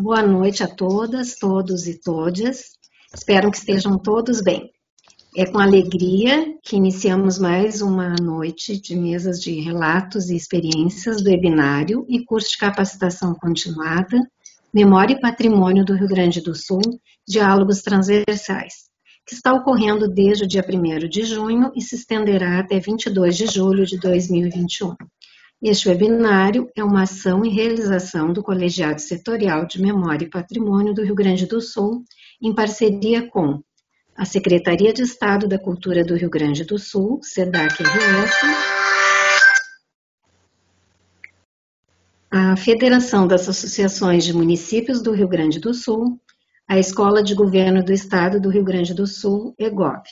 Boa noite a todas, todos e todas. Espero que estejam todos bem. É com alegria que iniciamos mais uma noite de mesas de relatos e experiências do webinário e curso de capacitação continuada, Memória e Patrimônio do Rio Grande do Sul, Diálogos Transversais, que está ocorrendo desde o dia 1º de junho e se estenderá até 22 de julho de 2021. Este webinário é uma ação e realização do Colegiado Setorial de Memória e Patrimônio do Rio Grande do Sul, em parceria com a Secretaria de Estado da Cultura do Rio Grande do Sul, SEDAC-RS, a Federação das Associações de Municípios do Rio Grande do Sul, a Escola de Governo do Estado do Rio Grande do Sul, EGOV.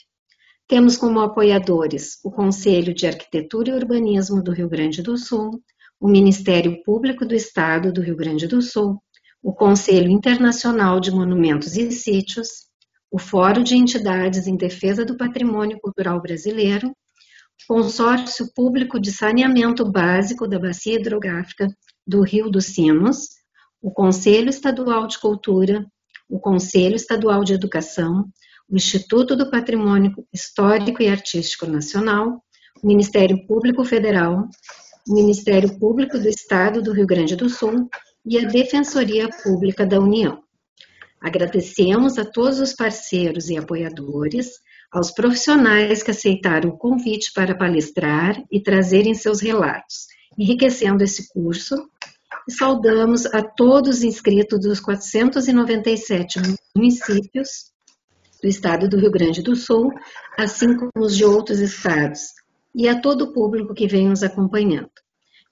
Temos como apoiadores o Conselho de Arquitetura e Urbanismo do Rio Grande do Sul, o Ministério Público do Estado do Rio Grande do Sul, o Conselho Internacional de Monumentos e Sítios, o Fórum de Entidades em Defesa do Patrimônio Cultural Brasileiro, o Consórcio Público de Saneamento Básico da Bacia Hidrográfica do Rio dos Sinos, o Conselho Estadual de Cultura, o Conselho Estadual de Educação, o Instituto do Patrimônio Histórico e Artístico Nacional, o Ministério Público Federal, o Ministério Público do Estado do Rio Grande do Sul e a Defensoria Pública da União. Agradecemos a todos os parceiros e apoiadores, aos profissionais que aceitaram o convite para palestrar e trazerem seus relatos, enriquecendo esse curso, e saudamos a todos os inscritos dos 497 municípios do Estado do Rio Grande do Sul, assim como os de outros estados, e a todo o público que vem nos acompanhando.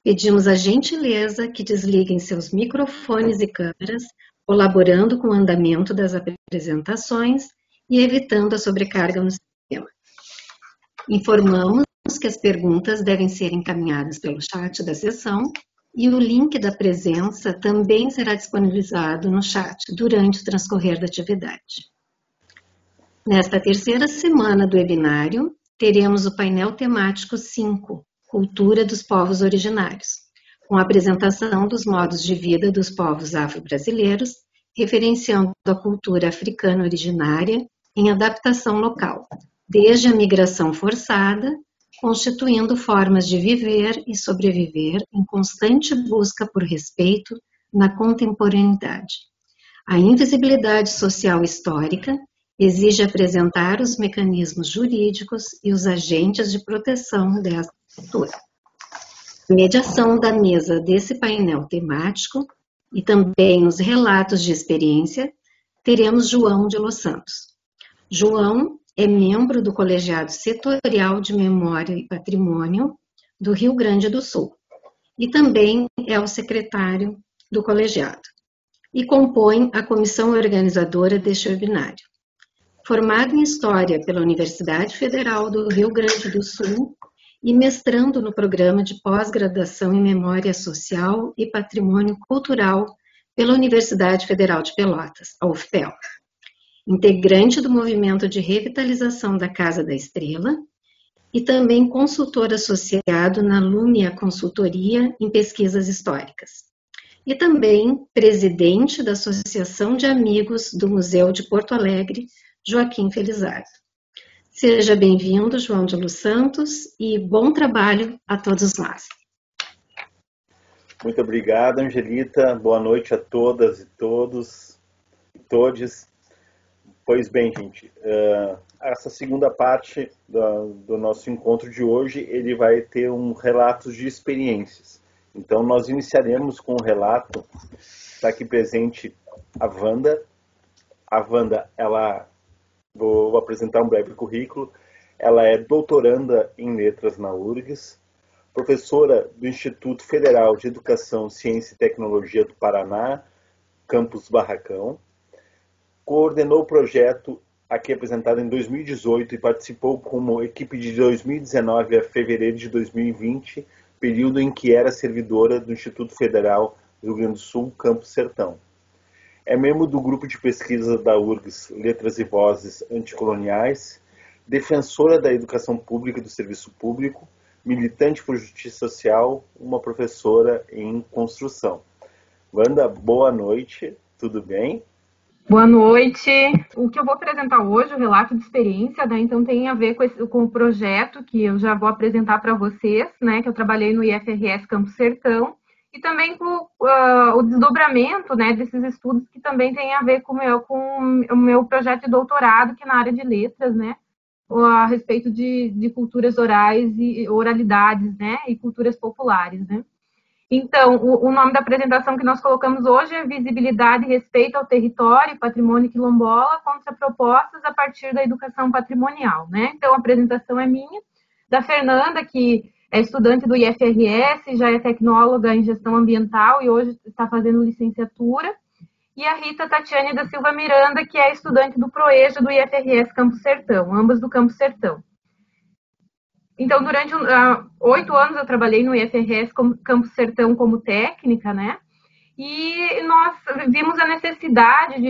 Pedimos a gentileza que desliguem seus microfones e câmeras, colaborando com o andamento das apresentações e evitando a sobrecarga no sistema. Informamos que as perguntas devem ser encaminhadas pelo chat da sessão e o link da presença também será disponibilizado no chat durante o transcorrer da atividade. Nesta terceira semana do webinário, teremos o painel temático 5, Cultura dos Povos Originários, com a apresentação dos modos de vida dos povos afro-brasileiros, referenciando a cultura africana originária em adaptação local, desde a migração forçada, constituindo formas de viver e sobreviver em constante busca por respeito na contemporaneidade. A invisibilidade social histórica exige apresentar os mecanismos jurídicos e os agentes de proteção dessa cultura. A mediação da mesa desse painel temático e também os relatos de experiência, teremos João de Los Santos. João é membro do Colegiado Setorial de Memória e Patrimônio do Rio Grande do Sul e também é o secretário do colegiado e compõe a comissão organizadora deste webinário. Formado em História pela Universidade Federal do Rio Grande do Sul e mestrando no programa de pós-graduação em Memória Social e Patrimônio Cultural pela Universidade Federal de Pelotas, a UFPEL. Integrante do movimento de revitalização da Casa da Estrela e também consultor associado na Lumia Consultoria em Pesquisas Históricas. E também presidente da Associação de Amigos do Museu de Porto Alegre, Joaquim Felizardo. Seja bem-vindo, João de Los Santos, e bom trabalho a todos nós. Muito obrigado, Angelita. Boa noite a todas e todos e todes. Pois bem, gente, essa segunda parte do nosso encontro de hoje, ele vai ter relatos de experiências. Então, nós iniciaremos com um relato, está aqui presente a Wanda. A Wanda, vou apresentar um breve currículo. Ela é doutoranda em letras na URGS, professora do Instituto Federal de Educação, Ciência e Tecnologia do Paraná, campus Barracão. Coordenou o projeto aqui apresentado em 2018 e participou como equipe de 2019 a fevereiro de 2020, período em que era servidora do Instituto Federal do Rio Grande do Sul, Campus Sertão. É membro do grupo de pesquisa da URGS Letras e Vozes Anticoloniais, defensora da educação pública e do serviço público, militante por justiça social, uma professora em construção. Wanda, boa noite. tudo bem? Boa noite. O que eu vou apresentar hoje, o relato de experiência, né? Então tem a ver com o projeto que eu já vou apresentar para vocês, né? Que eu trabalhei no IFRS Campo Sertão e também com o desdobramento, né? Desses estudos que também tem a ver com o meu projeto de doutorado, que é na área de letras, né? A respeito de culturas orais e oralidades, né? E culturas populares, né? Então, o nome da apresentação que nós colocamos hoje é Visibilidade e Respeito ao Território e Patrimônio Quilombola contra propostas a partir da educação patrimonial, né? Então, a apresentação é minha, da Fernanda, que é estudante do IFRS, já é tecnóloga em gestão ambiental e hoje está fazendo licenciatura, e a Rita Tatiane da Silva Miranda, que é estudante do PROEJA do IFRS Campo Sertão, ambas do Campo Sertão. Então, durante 8 anos eu trabalhei no IFRS Campo Sertão como técnica, né? E nós vimos a necessidade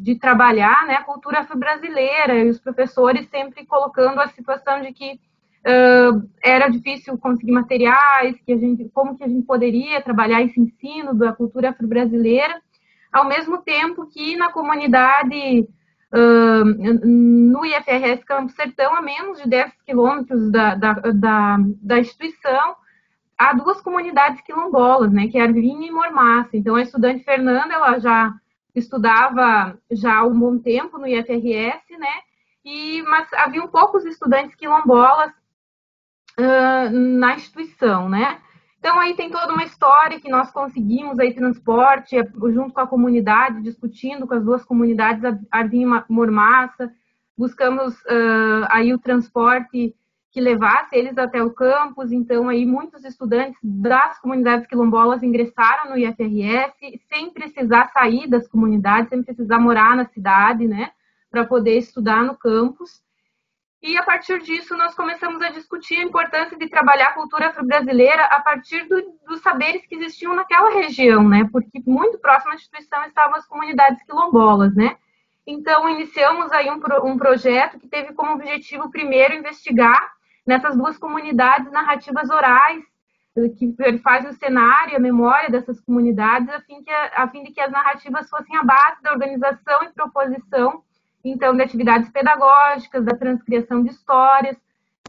de trabalhar, né, a cultura afro-brasileira, e os professores sempre colocando a situação de que era difícil conseguir materiais, como que a gente poderia trabalhar esse ensino da cultura afro-brasileira, ao mesmo tempo que na comunidade no IFRS Campo Sertão, a menos de 10 quilômetros da instituição, há 2 comunidades quilombolas, né, que é Arvinha e Mormaça. Então, a estudante Fernanda, ela já estudava já há um bom tempo no IFRS, né, mas haviam poucos estudantes quilombolas na instituição, né. Então, aí tem toda uma história que nós conseguimos aí transporte, junto com a comunidade, discutindo com as 2 comunidades, Arvinha e Mormaça, buscamos aí o transporte que levasse eles até o campus. Então, aí muitos estudantes das comunidades quilombolas ingressaram no IFRS, sem precisar sair das comunidades, sem precisar morar na cidade, né, para poder estudar no campus. E, a partir disso, nós começamos a discutir a importância de trabalhar a cultura afro-brasileira a partir dos saberes que existiam naquela região, né? Porque muito próximo à instituição estavam as comunidades quilombolas, né? Então, iniciamos aí um projeto que teve como objetivo, primeiro, investigar nessas 2 comunidades narrativas orais, que fazem o cenário, a memória dessas comunidades, a fim de que as narrativas fossem a base da organização e proposição, então, de atividades pedagógicas, da transcriação de histórias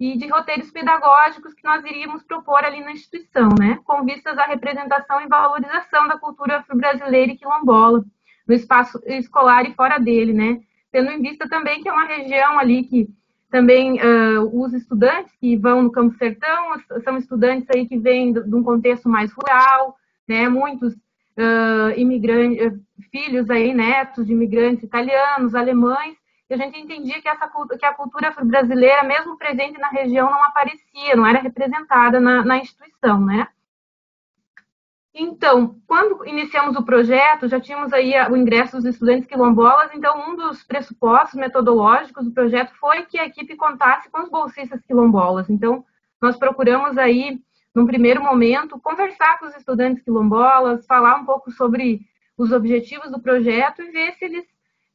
e de roteiros pedagógicos que nós iríamos propor ali na instituição, né, com vistas à representação e valorização da cultura afro-brasileira e quilombola, no espaço escolar e fora dele, né, tendo em vista também que é uma região ali que também os estudantes que vão no Campo Sertão são estudantes aí que vêm de um contexto mais rural, né, muitos imigrantes, filhos aí, netos de imigrantes italianos, alemães, e a gente entendia que a cultura afro-brasileira, mesmo presente na região, não aparecia, não era representada na instituição, né? Então, quando iniciamos o projeto, já tínhamos aí o ingresso dos estudantes quilombolas, então um dos pressupostos metodológicos do projeto foi que a equipe contasse com os bolsistas quilombolas. Então, nós procuramos aí, num primeiro momento, conversar com os estudantes quilombolas, falar um pouco sobre os objetivos do projeto e ver se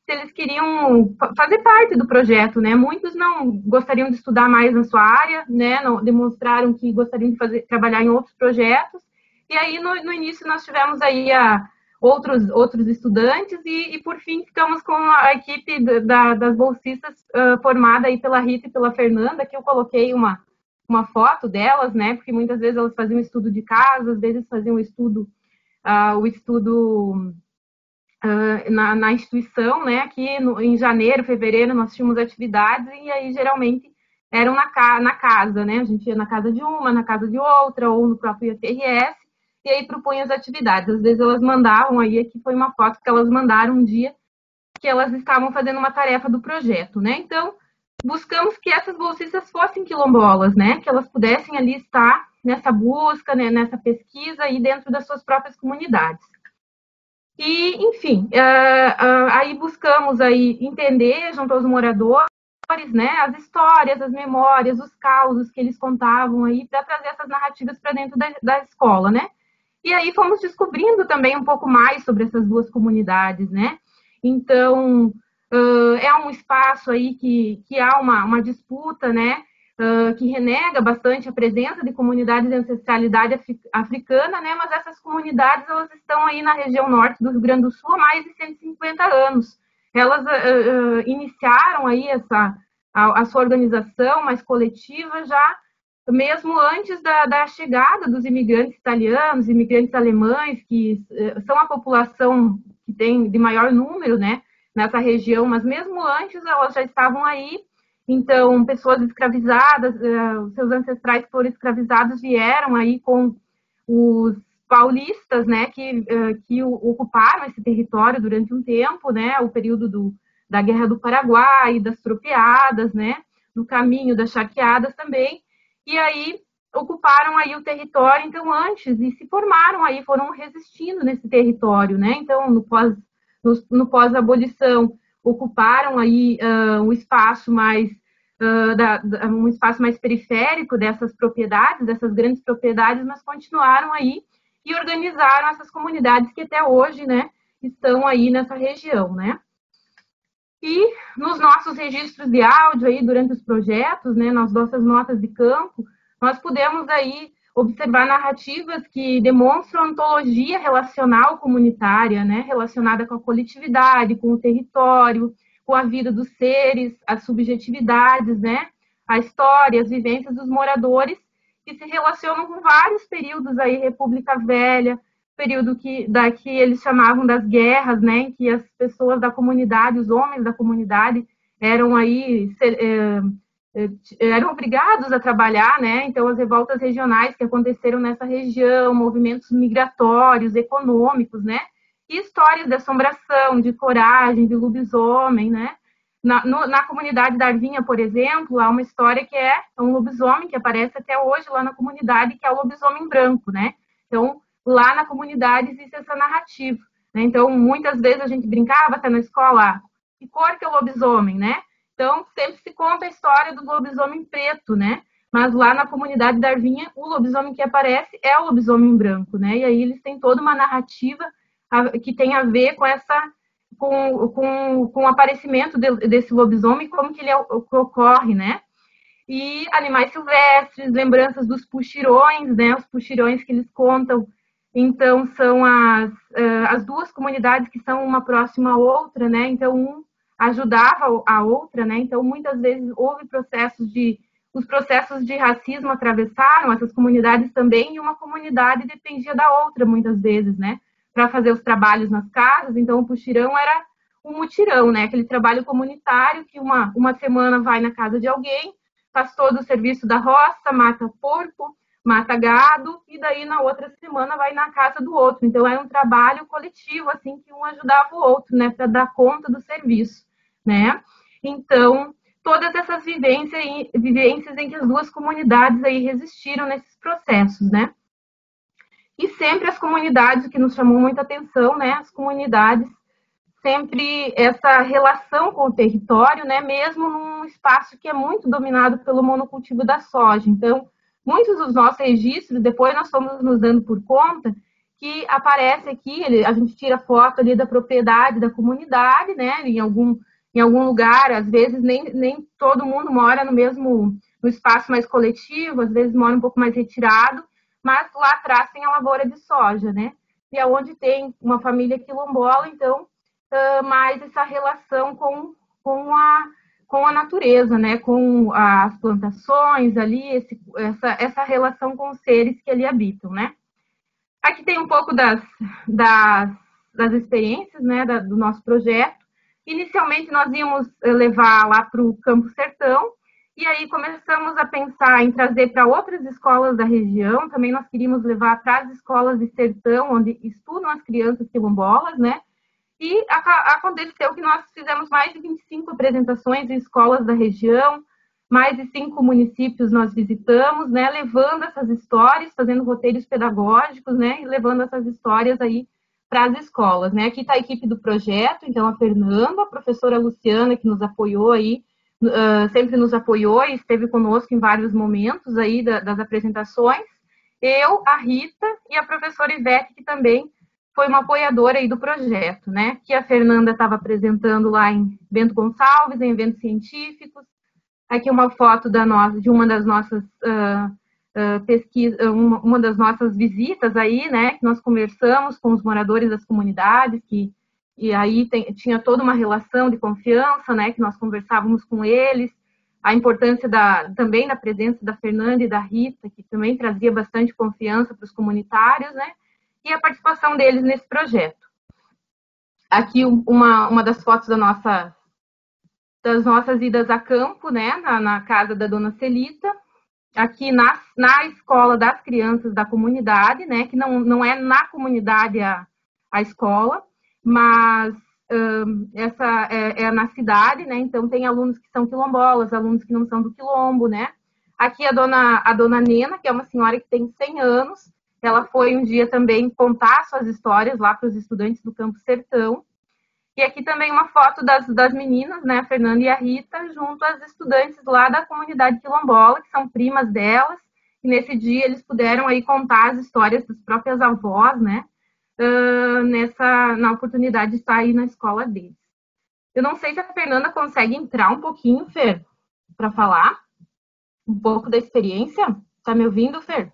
eles queriam fazer parte do projeto, né? Muitos não gostariam de estudar mais na sua área, né? Não, demonstraram que gostariam de trabalhar em outros projetos. E aí, no início, nós tivemos aí outros estudantes e, por fim, ficamos com a equipe das bolsistas formada aí pela Rita e pela Fernanda, que eu coloquei uma foto delas, né? Porque muitas vezes elas faziam estudo de casa, às vezes faziam o estudo na instituição, né? Aqui em janeiro, fevereiro, nós tínhamos atividades e aí geralmente eram na casa, né? A gente ia na casa de uma, na casa de outra, ou no próprio IFRS, e aí propunha as atividades. Às vezes elas mandavam, aí aqui foi uma foto que elas mandaram um dia, que elas estavam fazendo uma tarefa do projeto, né? Então, buscamos que essas bolsistas fossem quilombolas, né? Que elas pudessem ali estar nessa busca, né? Nessa pesquisa aí dentro das suas próprias comunidades. E, enfim, aí buscamos aí entender junto aos moradores, né, as histórias, as memórias, os causos que eles contavam aí para trazer essas narrativas para dentro da escola, né? E aí fomos descobrindo também um pouco mais sobre essas 2 comunidades, né? Então, é um espaço aí que há uma disputa, né? que renega bastante a presença de comunidades de ancestralidade africana, né? Mas essas comunidades, elas estão aí na região norte do Rio Grande do Sul há mais de 150 anos. Elas iniciaram aí a sua organização mais coletiva já mesmo antes da chegada dos imigrantes italianos, imigrantes alemães, que são a população que tem de maior número, né, nessa região, mas mesmo antes elas já estavam aí. Então, pessoas escravizadas, seus ancestrais que foram escravizados vieram aí com os paulistas, né, que ocuparam esse território durante um tempo, né, o período da Guerra do Paraguai, das tropeadas, né, do caminho das charqueadas também, e aí ocuparam aí o território, então, antes, e se formaram aí, foram resistindo nesse território, né, então, no pós-abolição, ocuparam aí um espaço mais um espaço mais periférico dessas propriedades, dessas grandes propriedades, mas continuaram aí e organizaram essas comunidades que até hoje, né, estão aí nessa região, né. E nos nossos registros de áudio aí durante os projetos, né, nas nossas notas de campo, nós pudemos aí observar narrativas que demonstram ontologia relacional comunitária, né, relacionada com a coletividade, com o território, com a vida dos seres, as subjetividades, né, a história, as vivências dos moradores, que se relacionam com vários períodos aí, República Velha, período que eles chamavam das guerras, né, em que as pessoas da comunidade, os homens da comunidade, eram aí eram obrigados a trabalhar, né, então as revoltas regionais que aconteceram nessa região, movimentos migratórios, econômicos, né, e histórias de assombração, de coragem, de lobisomem, né. Na comunidade da Arvinha, por exemplo, há uma história que é um lobisomem que aparece até hoje lá na comunidade, que é o lobisomem branco, né. Então, lá na comunidade existe essa narrativa, né? Então, muitas vezes a gente brincava até na escola, que cor que é o lobisomem, né? Então, sempre se conta a história do lobisomem preto, né? Mas lá na comunidade da Arvinha, o lobisomem que aparece é o lobisomem branco, né? E aí eles têm toda uma narrativa que tem a ver com com o aparecimento desse lobisomem, como que ele ocorre, né? E animais silvestres, lembranças dos puxirões, né? Os puxirões que eles contam. Então, são as duas comunidades que são uma próxima à outra, né? Então, um ajudava a outra, né? Então, muitas vezes houve os processos de racismo atravessaram essas comunidades também, e uma comunidade dependia da outra, muitas vezes, né? Para fazer os trabalhos nas casas. Então, o puxirão era um mutirão, né? Aquele trabalho comunitário que uma semana vai na casa de alguém, faz todo o serviço da roça, mata porco, mata gado, e daí na outra semana vai na casa do outro. Então, era um trabalho coletivo, assim, que um ajudava o outro, né, para dar conta do serviço, né. Então, todas essas vivências em que as duas comunidades aí resistiram nesses processos, né. E sempre as comunidades, o que nos chamou muita atenção, né, as comunidades, sempre essa relação com o território, né, mesmo num espaço que é muito dominado pelo monocultivo da soja. Então, muitos dos nossos registros, depois nós fomos nos dando por conta, que aparece aqui, a gente tira foto ali da propriedade da comunidade, né, em algum lugar, às vezes nem todo mundo mora no espaço mais coletivo, às vezes mora um pouco mais retirado, mas lá atrás tem a lavoura de soja, né, e é onde tem uma família quilombola, então, mais essa relação com a natureza, né, com as plantações ali, essa relação com os seres que ali habitam, né. Aqui tem um pouco das experiências, né, do nosso projeto. Inicialmente nós íamos levar lá para o Campo Sertão, e aí começamos a pensar em trazer para outras escolas da região, também nós queríamos levar para as escolas de sertão, onde estudam as crianças quilombolas, né, e aconteceu que nós fizemos mais de 25 apresentações em escolas da região, mais de 5 municípios nós visitamos, né, levando essas histórias, fazendo roteiros pedagógicos, né, e levando essas histórias aí para as escolas, né. Aqui está a equipe do projeto, então a Fernanda, a professora Luciana, que nos apoiou aí, sempre nos apoiou e esteve conosco em vários momentos aí das apresentações, eu, a Rita e a professora Ivete, que também foi uma apoiadora aí do projeto, né, que a Fernanda estava apresentando lá em Bento Gonçalves, em eventos científicos, Aqui uma foto de uma das nossas pesquisas, uma das nossas visitas aí, né, que nós conversamos com os moradores das comunidades, e aí tinha toda uma relação de confiança, né, que nós conversávamos com eles, a importância também da presença da Fernanda e da Rita, que também trazia bastante confiança para os comunitários, né, e a participação deles nesse projeto. Aqui uma das fotos das nossas idas a campo, né, na casa da dona Celita, aqui na escola das crianças da comunidade, né, que não é na comunidade a escola, mas essa é na cidade, né, então tem alunos que são quilombolas, alunos que não são do quilombo, né. Aqui a dona Nena, que é uma senhora que tem 100 anos, ela foi um dia também contar suas histórias lá para os estudantes do Campo Sertão. E aqui também uma foto das meninas, né, a Fernanda e a Rita, junto às estudantes lá da comunidade quilombola, que são primas delas, e nesse dia eles puderam aí contar as histórias das próprias avós, né, na oportunidade de estar aí na escola deles. Eu não sei se a Fernanda consegue entrar um pouquinho, Fer, para falar um pouco da experiência. Tá me ouvindo, Fer?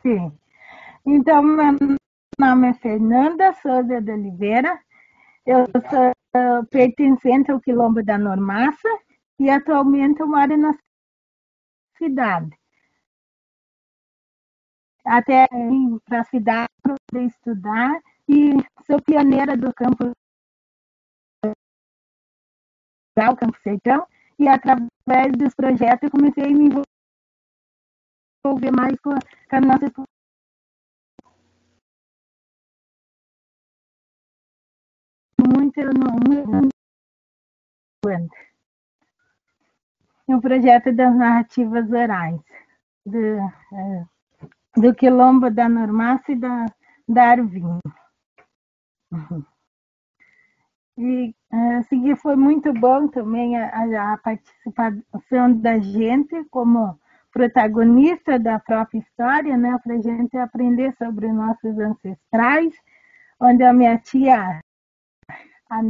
Sim. Então, meu nome é Fernanda Souza de Oliveira. Eu sou pertencente ao Quilombo da Normaça e atualmente eu moro na cidade. Até vim para a cidade para estudar e sou pioneira do Campo Sertão, e através dos projetos eu comecei a me envolver mais com a nossa o projeto das narrativas orais do Quilombo da Normaça e da Arvinha. E assim, foi muito bom também a participação da gente como protagonista da própria história, né, para a gente aprender sobre os nossos ancestrais, onde a minha tia, a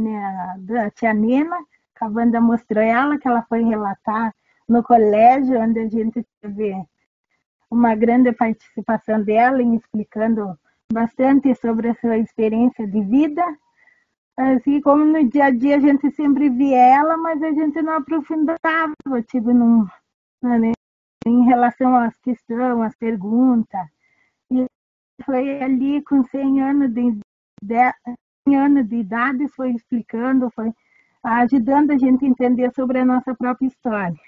tia Nena, a Wanda mostrou ela, que ela foi relatar no colégio, onde a gente teve uma grande participação dela em explicando bastante sobre a sua experiência de vida. Assim como no dia a dia a gente sempre via ela, mas a gente não aprofundava, tipo, em relação às questões, às perguntas. E foi ali com 100 anos de idade, foi explicando, foi ajudando a gente a entender sobre a nossa própria história.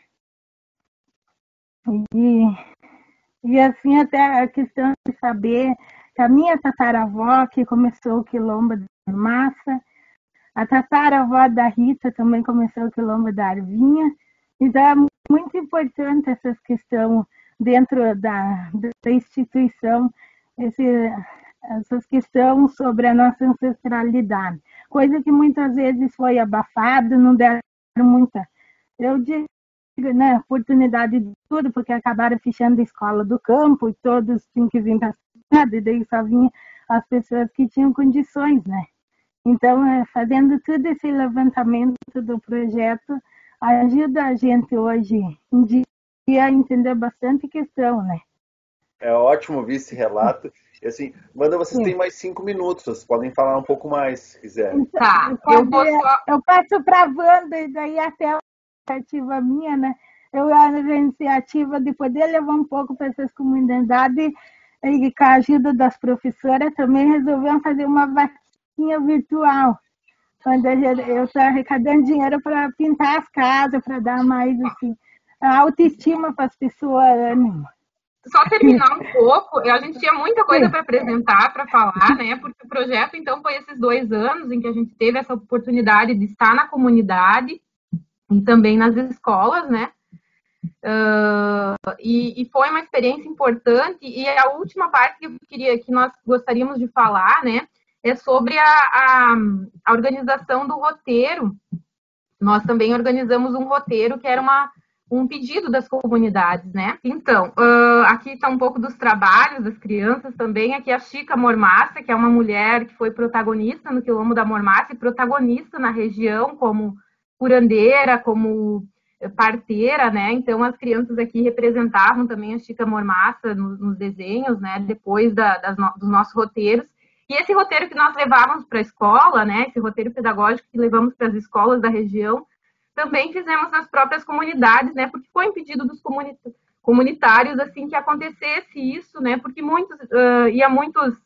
E assim, até a questão de saber que a minha tataravó, que começou o Quilombo da Normaça, a tataravó da Rita também começou o Quilombo da Arvinha. Então, é muito importante essa questão dentro da instituição, essas questões sobre a nossa ancestralidade. Coisa que muitas vezes foi abafada, não deram muita, eu digo, né, oportunidade de tudo, porque acabaram fechando a escola do campo e todos tinham que vir para a cidade, e daí só vinham as pessoas que tinham condições, né? Então, fazendo todo esse levantamento do projeto, ajuda a gente hoje em dia a entender bastante questão, né? É ótimo ouvir esse relato. E assim, Wanda, vocês têm mais 5 minutos, vocês podem falar um pouco mais, se quiserem. Tá, eu passo para a Wanda, e daí até a iniciativa minha, né? A iniciativa de poder levar um pouco para essas comunidades, e com a ajuda das professoras também resolvemos fazer uma vaquinha virtual, onde eu estou arrecadando dinheiro para pintar as casas, para dar mais assim, a autoestima para as pessoas. Só terminar um pouco, a gente tinha muita coisa para apresentar, para falar, né? Porque o projeto, então, foi esses 2 anos em que a gente teve essa oportunidade de estar na comunidade e também nas escolas, né? E foi uma experiência importante. E a última parte que nós gostaríamos de falar, né, é sobre a organização do roteiro. Nós também organizamos um roteiro que era um pedido das comunidades, né? Então, aqui está um pouco dos trabalhos das crianças também. Aqui a Chica Mormaça, que é uma mulher que foi protagonista no Quilombo da Mormaça e protagonista na região como curandeira, como parteira, né? Então as crianças aqui representavam também a Chica Mormaça nos desenhos, né? Depois dos nossos roteiros. E esse roteiro que nós levávamos para a escola, né? Esse roteiro pedagógico que levamos para as escolas da região, também fizemos nas próprias comunidades, né? Porque foi um pedido dos comunitários assim que acontecesse isso, né? Porque muitos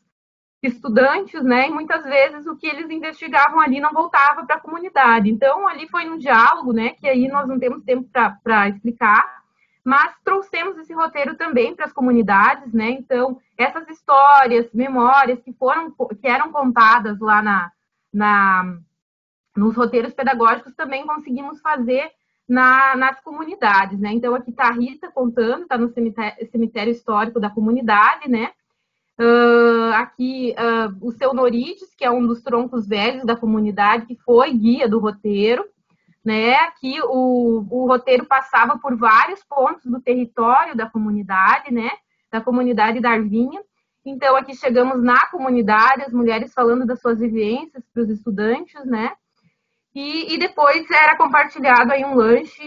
estudantes, né? E muitas vezes o que eles investigavam ali não voltava para a comunidade. Então, ali foi um diálogo, né? Que aí nós não temos tempo para explicar, mas trouxemos esse roteiro também para as comunidades, né? Então, essas histórias, memórias que eram contadas lá nos roteiros pedagógicos também conseguimos fazer nas comunidades, né? Então, aqui está a Rita contando, está no cemitério histórico da comunidade, né? Aqui o seu Norides, que é um dos troncos velhos da comunidade, que foi guia do roteiro, né? Aqui o roteiro passava por vários pontos do território da comunidade, né? Da comunidade da Arvinha. Então, aqui chegamos na comunidade, as mulheres falando das suas vivências para os estudantes, né? E depois era compartilhado aí um lanche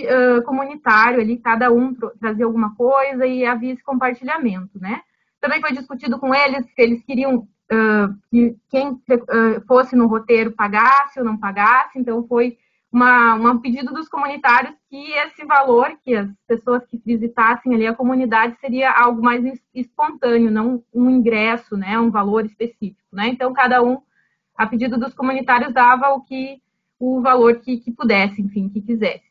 comunitário ali, cada um trazia alguma coisa e havia esse compartilhamento, né? Também foi discutido com eles se eles queriam que quem fosse no roteiro pagasse ou não pagasse, então foi um pedido dos comunitários que esse valor, que as pessoas que visitassem ali a comunidade seria algo mais espontâneo, não um ingresso, né, um valor específico, né? Então, cada um, a pedido dos comunitários, dava o valor que pudesse, enfim, que quisesse.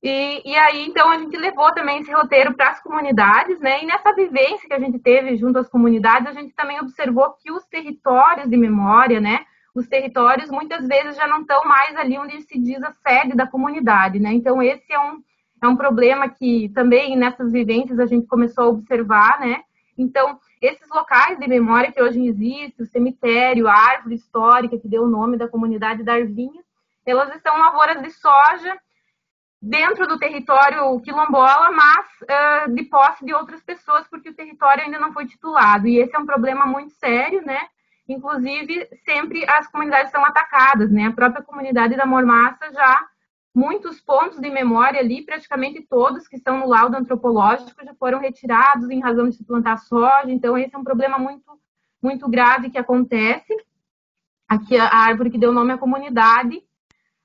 E aí, então, a gente levou também esse roteiro para as comunidades, né? E nessa vivência que a gente teve junto às comunidades, a gente também observou que os territórios de memória, né? Os territórios, muitas vezes, já não estão mais ali onde se diz a sede da comunidade, né? Então, esse é um problema que também nessas vivências a gente começou a observar, né? Então, esses locais de memória que hoje existem, o cemitério, a árvore histórica que deu o nome da comunidade da Arvinha, elas estão lavouras de soja dentro do território quilombola, mas de posse de outras pessoas, porque o território ainda não foi titulado. E esse é um problema muito sério, né? Inclusive, sempre as comunidades são atacadas, né? A própria comunidade da Mormaça já, muitos pontos de memória ali, praticamente todos que estão no laudo antropológico já foram retirados em razão de se plantar soja. Então, esse é um problema muito, muito grave que acontece. Aqui a árvore que deu nome à comunidade.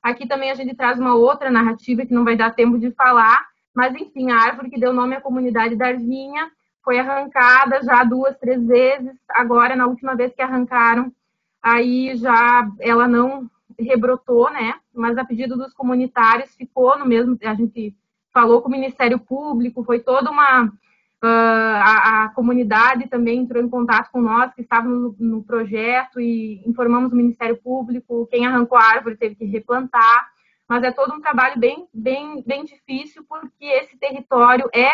Aqui também a gente traz uma outra narrativa que não vai dar tempo de falar, mas enfim, a árvore que deu nome à comunidade da Arvinha foi arrancada já 2, 3 vezes. Agora, na última vez que arrancaram, aí já ela não rebrotou, né? Mas a pedido dos comunitários ficou no mesmo. A gente falou com o Ministério Público, foi toda uma. A comunidade também entrou em contato com nós, que estávamos no projeto, e informamos o Ministério Público. Quem arrancou a árvore teve que replantar, mas é todo um trabalho bem difícil, porque esse território é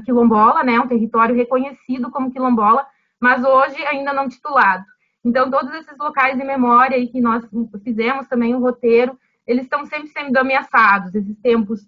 quilombola, né? Um território reconhecido como quilombola, mas hoje ainda não titulado. Então, todos esses locais de memória aí que nós fizemos também o roteiro, eles estão sempre sendo ameaçados. Esses tempos,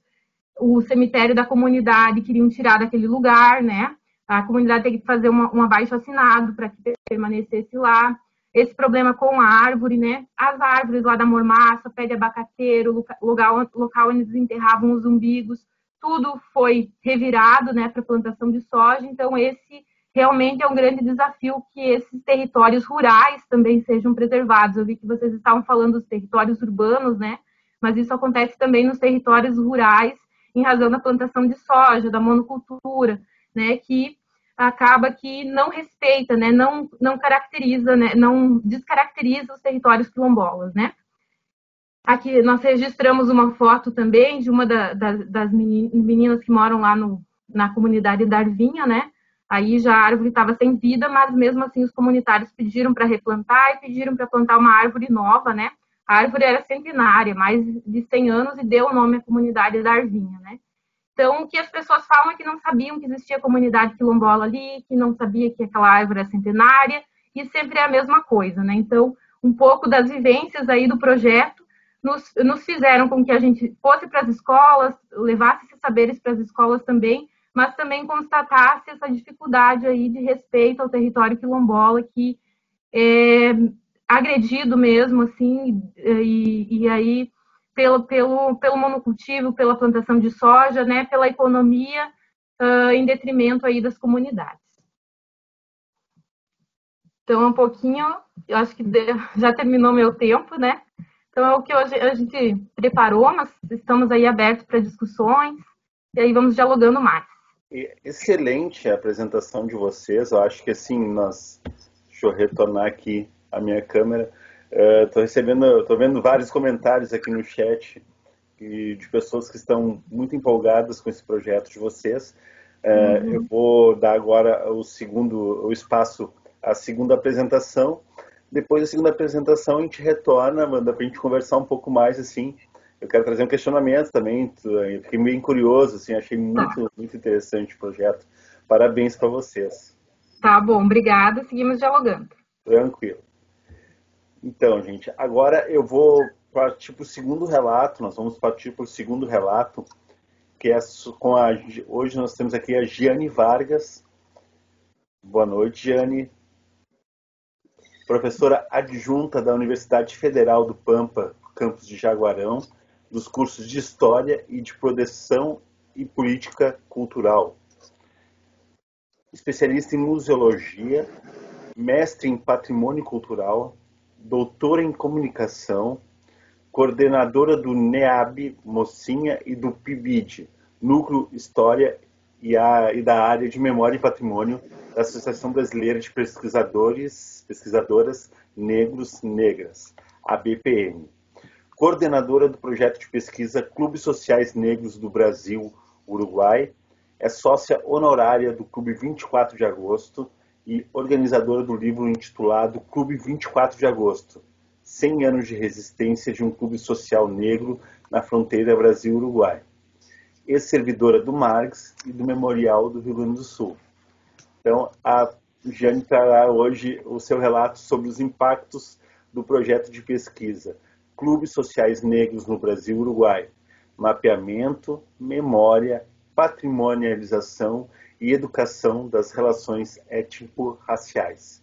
o cemitério da comunidade queriam tirar daquele lugar, né? A comunidade tem que fazer um abaixo-assinado para que permanecesse lá. Esse problema com a árvore, né? As árvores lá da Mormaça, pé de abacateiro, local onde eles enterravam os umbigos, tudo foi revirado, né, para plantação de soja. Então, esse realmente é um grande desafio, que esses territórios rurais também sejam preservados. Eu vi que vocês estavam falando dos territórios urbanos, né? Mas isso acontece também nos territórios rurais, em razão da plantação de soja, da monocultura, né, que acaba que não respeita, né, não caracteriza, né, não descaracteriza os territórios quilombolas, né. Aqui nós registramos uma foto também de uma das meninas que moram lá na comunidade da Arvinha, né. Aí já a árvore estava sem vida, mas mesmo assim os comunitários pediram para replantar e pediram para plantar uma árvore nova, né. A árvore era centenária, mais de 100 anos, e deu o nome à comunidade da Arvinha, né? Então, o que as pessoas falam é que não sabiam que existia comunidade quilombola ali, que não sabia que aquela árvore era centenária, e sempre é a mesma coisa, né? Então, um pouco das vivências aí do projeto nos fizeram com que a gente fosse para as escolas, levasse esses saberes para as escolas também, mas também constatasse essa dificuldade aí de respeito ao território quilombola, que é agredido mesmo, assim, e aí pelo monocultivo, pela plantação de soja, né, pela economia, em detrimento aí das comunidades. Então, um pouquinho, eu acho que já terminou meu tempo, né? Então, é o que hoje a gente preparou, mas estamos aí abertos para discussões, e aí vamos dialogando mais. Excelente a apresentação de vocês. Eu acho que assim, deixa eu retornar aqui a minha câmera. Estou vendo vários comentários aqui no chat de pessoas que estão muito empolgadas com esse projeto de vocês. Eu vou dar agora o espaço à segunda apresentação. Depois da segunda apresentação a gente retorna, manda para a gente conversar um pouco mais assim. Eu quero trazer um questionamento também, eu fiquei bem curioso, assim, achei muito interessante o projeto. Parabéns para vocês. Tá bom, obrigada, seguimos dialogando. Tranquilo. Então, gente, agora eu vou partir para o segundo relato, nós vamos partir para o segundo relato, que é hoje nós temos aqui a Giane Vargas. Boa noite, Giane. Professora adjunta da Universidade Federal do Pampa, campus de Jaguarão, dos cursos de História e de Produção e Política Cultural. Especialista em Museologia, mestre em Patrimônio Cultural, doutora em Comunicação, coordenadora do NEAB Mocinha e do PIBID, Núcleo História e da área de Memória e Patrimônio da Associação Brasileira de Pesquisadoras Negros-Negras, ABPN. Coordenadora do projeto de pesquisa Clubes Sociais Negros do Brasil, Uruguai, é sócia honorária do Clube 24 de Agosto e organizadora do livro intitulado Clube 24 de Agosto, 100 anos de resistência de um clube social negro na fronteira Brasil-Uruguai. Ex-servidora do Marx e do Memorial do Rio Grande do Sul. Então, a Giane trará hoje o seu relato sobre os impactos do projeto de pesquisa Clubes Sociais Negros no Brasil e Uruguai, mapeamento, memória, patrimonialização e educação das relações étnico-raciais.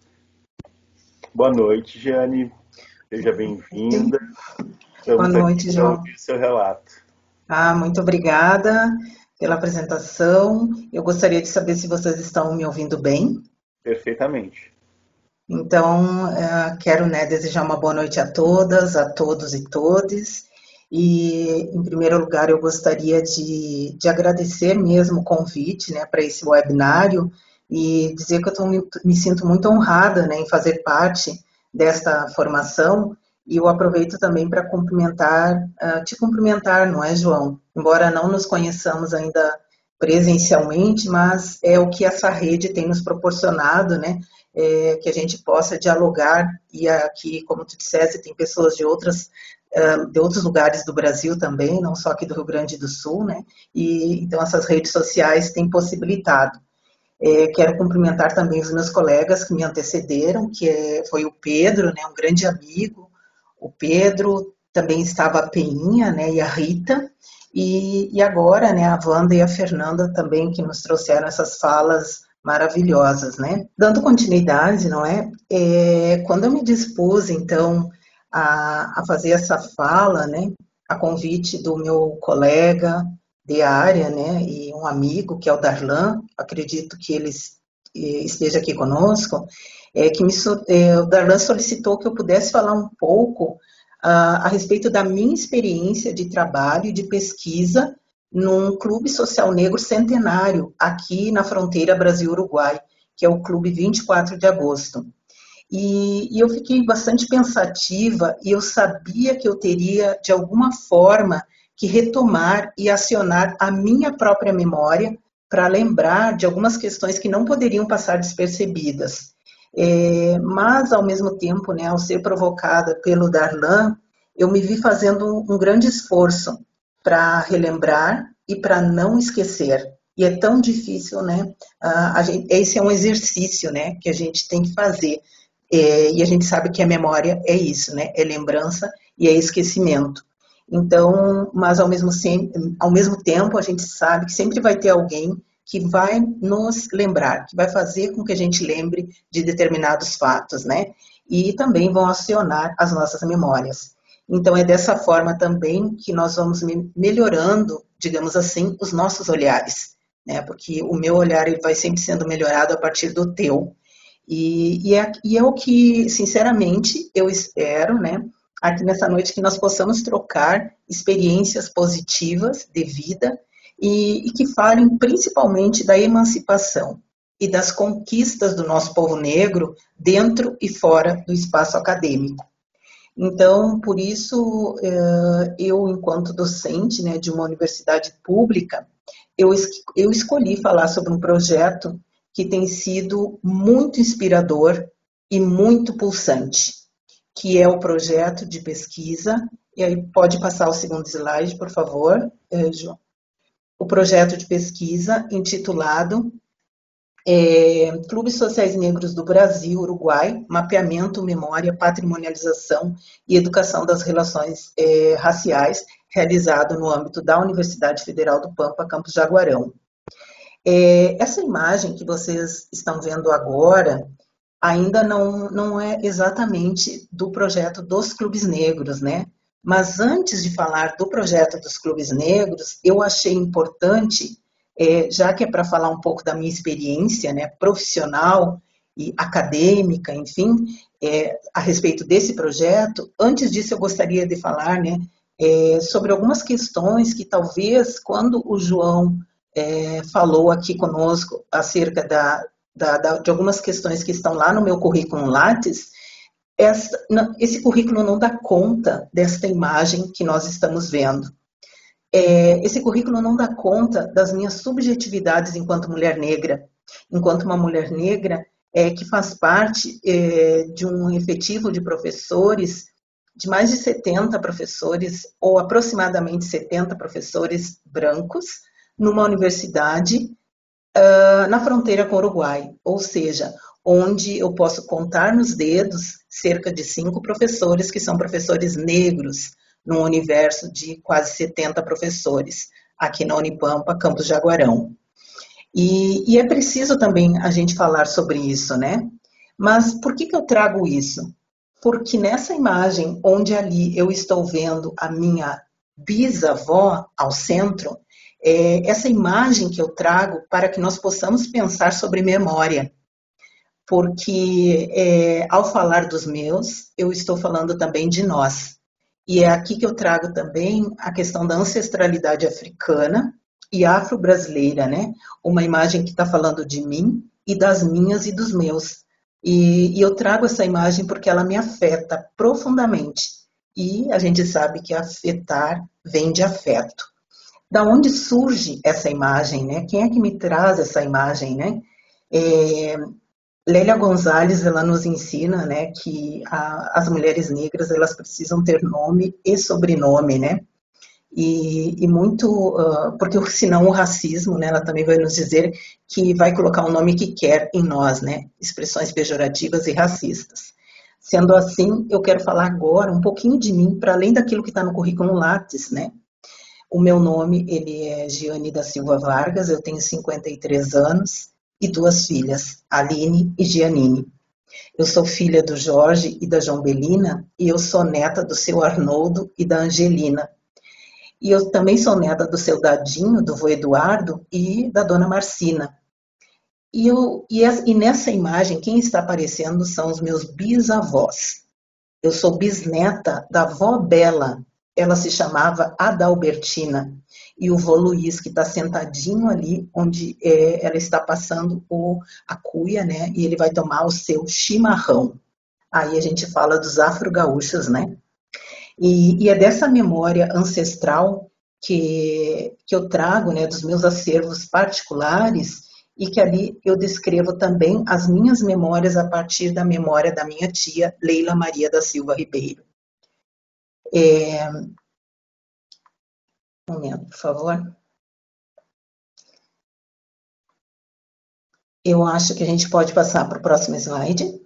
Boa noite, Giane. Seja bem-vinda. Boa noite, João. Ouvir seu relato. Muito obrigada pela apresentação. Eu gostaria de saber se vocês estão me ouvindo bem. Perfeitamente. Então, quero desejar uma boa noite a todas, a todos e todes. E, em primeiro lugar, eu gostaria de agradecer mesmo o convite para esse webinário e dizer que eu me sinto muito honrada em fazer parte desta formação. E eu aproveito também para te cumprimentar, não é, João? Embora não nos conheçamos ainda presencialmente, mas é o que essa rede tem nos proporcionado, que a gente possa dialogar, e aqui, como tu disseste, tem pessoas de outros lugares do Brasil também, não só aqui do Rio Grande do Sul, e então essas redes sociais têm possibilitado. Quero cumprimentar também os meus colegas que me antecederam, foi o Pedro, um grande amigo, o Pedro, também estava a Peinha, e a Rita, e agora, a Wanda e a Fernanda também, que nos trouxeram essas falas maravilhosas, Dando continuidade, não é? Quando eu me dispus, então, a fazer essa fala, a convite do meu colega de área, e um amigo, que é o Darlan, acredito que ele esteja aqui conosco, o Darlan solicitou que eu pudesse falar um pouco a respeito da minha experiência de trabalho e de pesquisa num clube social negro centenário aqui na fronteira Brasil-Uruguai, que é o Clube 24 de Agosto. E eu fiquei bastante pensativa e eu sabia que eu teria, de alguma forma, que retomar e acionar a minha própria memória para lembrar de algumas questões que não poderiam passar despercebidas. Mas, ao mesmo tempo, ao ser provocada pelo Darlan, eu me vi fazendo um grande esforço para relembrar e para não esquecer. E é tão difícil, esse é um exercício, que a gente tem que fazer. E a gente sabe que a memória é isso, é lembrança e é esquecimento. Então, mas ao mesmo tempo, a gente sabe que sempre vai ter alguém que vai nos lembrar, que vai fazer com que a gente lembre de determinados fatos, E também vão acionar as nossas memórias. Então, é dessa forma também que nós vamos melhorando, digamos assim, os nossos olhares, né? Porque o meu olhar ele vai sempre sendo melhorado a partir do teu. E é o que, sinceramente, eu espero, né? Aqui nessa noite que nós possamos trocar experiências positivas de vida e que falem principalmente da emancipação e das conquistas do nosso povo negro dentro e fora do espaço acadêmico. Então, por isso, eu, enquanto docente, né, de uma universidade pública, eu escolhi falar sobre um projeto que tem sido muito inspirador e muito pulsante, que é o projeto de pesquisa, e aí pode passar o segundo slide, por favor, João. O projeto de pesquisa intitulado Clubes Sociais Negros do Brasil, Uruguai, Mapeamento, Memória, Patrimonialização e Educação das Relações Raciais, realizado no âmbito da Universidade Federal do Pampa, Campus Jaguarão. Essa imagem que vocês estão vendo agora ainda não é exatamente do projeto dos Clubes Negros, né? Mas antes de falar do projeto dos Clubes Negros, eu achei importante, já que é para falar um pouco da minha experiência, né, profissional e acadêmica, enfim, a respeito desse projeto, antes disso eu gostaria de falar, né, sobre algumas questões que talvez, quando o João falou aqui conosco acerca de algumas questões que estão lá no meu currículo Lattes, esse currículo não dá conta desta imagem que nós estamos vendo. Esse currículo não dá conta das minhas subjetividades enquanto mulher negra, enquanto uma mulher negra que faz parte de um efetivo de professores, de mais de 70 professores, ou aproximadamente 70 professores brancos, numa universidade na fronteira com o Uruguai, ou seja, onde eu posso contar nos dedos cerca de 5 professores que são professores negros, num universo de quase 70 professores, aqui na Unipampa, Campus Jaguarão. E é preciso também a gente falar sobre isso, né? Mas por que eu trago isso? Porque nessa imagem, onde ali eu estou vendo a minha bisavó ao centro, essa imagem que eu trago para que nós possamos pensar sobre memória. Porque ao falar dos meus, eu estou falando também de nós. E é aqui que eu trago também a questão da ancestralidade africana e afro-brasileira, né? Uma imagem que está falando de mim e das minhas e dos meus. E eu trago essa imagem porque ela me afeta profundamente. E a gente sabe que afetar vem de afeto. Da onde surge essa imagem, né? Quem é que me traz essa imagem, né? Lélia Gonzalez, ela nos ensina, né, que as mulheres negras, elas precisam ter nome e sobrenome, né? E muito, porque senão o racismo, né, ela também vai nos dizer que vai colocar o nome que quer em nós, né? Expressões pejorativas e racistas. Sendo assim, eu quero falar agora um pouquinho de mim, para além daquilo que está no currículo Lattes, né? O meu nome, ele é Giane da Silva Vargas, eu tenho 53 anos e 2 filhas, Aline e Gianine. Eu sou filha do Jorge e da João-Belina e eu sou neta do seu Arnoldo e da Angelina. E eu também sou neta do seu Dadinho, do vô Eduardo e da dona Marcina. E nessa imagem, quem está aparecendo são os meus bisavós. Eu sou bisneta da vó Bela, ela se chamava Adalbertina, e o vô Luiz, que está sentadinho ali, onde ela está passando a cuia, né, e ele vai tomar o seu chimarrão. Aí a gente fala dos afro-gaúchos, né? E é dessa memória ancestral que eu trago, né, dos meus acervos particulares, e que ali eu descrevo também as minhas memórias a partir da memória da minha tia, Leila Maria da Silva Ribeiro. Um momento, por favor. Eu acho que a gente pode passar para o próximo slide,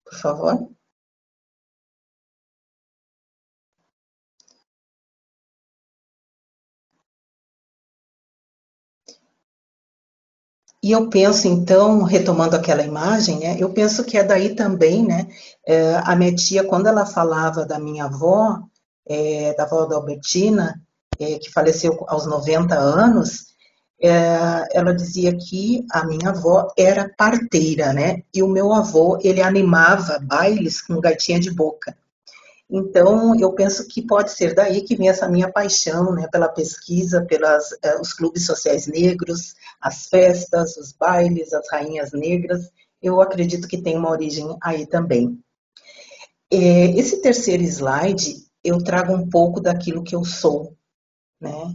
por favor. E eu penso, então, retomando aquela imagem, né, eu penso que é daí também, né, a minha tia, quando ela falava da minha avó, da avó da Albertina, que faleceu aos 90 anos, ela dizia que a minha avó era parteira, né, e o meu avô, ele animava bailes com gaitinha de boca. Então, eu penso que pode ser daí que vem essa minha paixão, né, pela pesquisa, pelos os clubes sociais negros, as festas, os bailes, as rainhas negras. Eu acredito que tem uma origem aí também. Esse terceiro slide, eu trago um pouco daquilo que eu sou, né?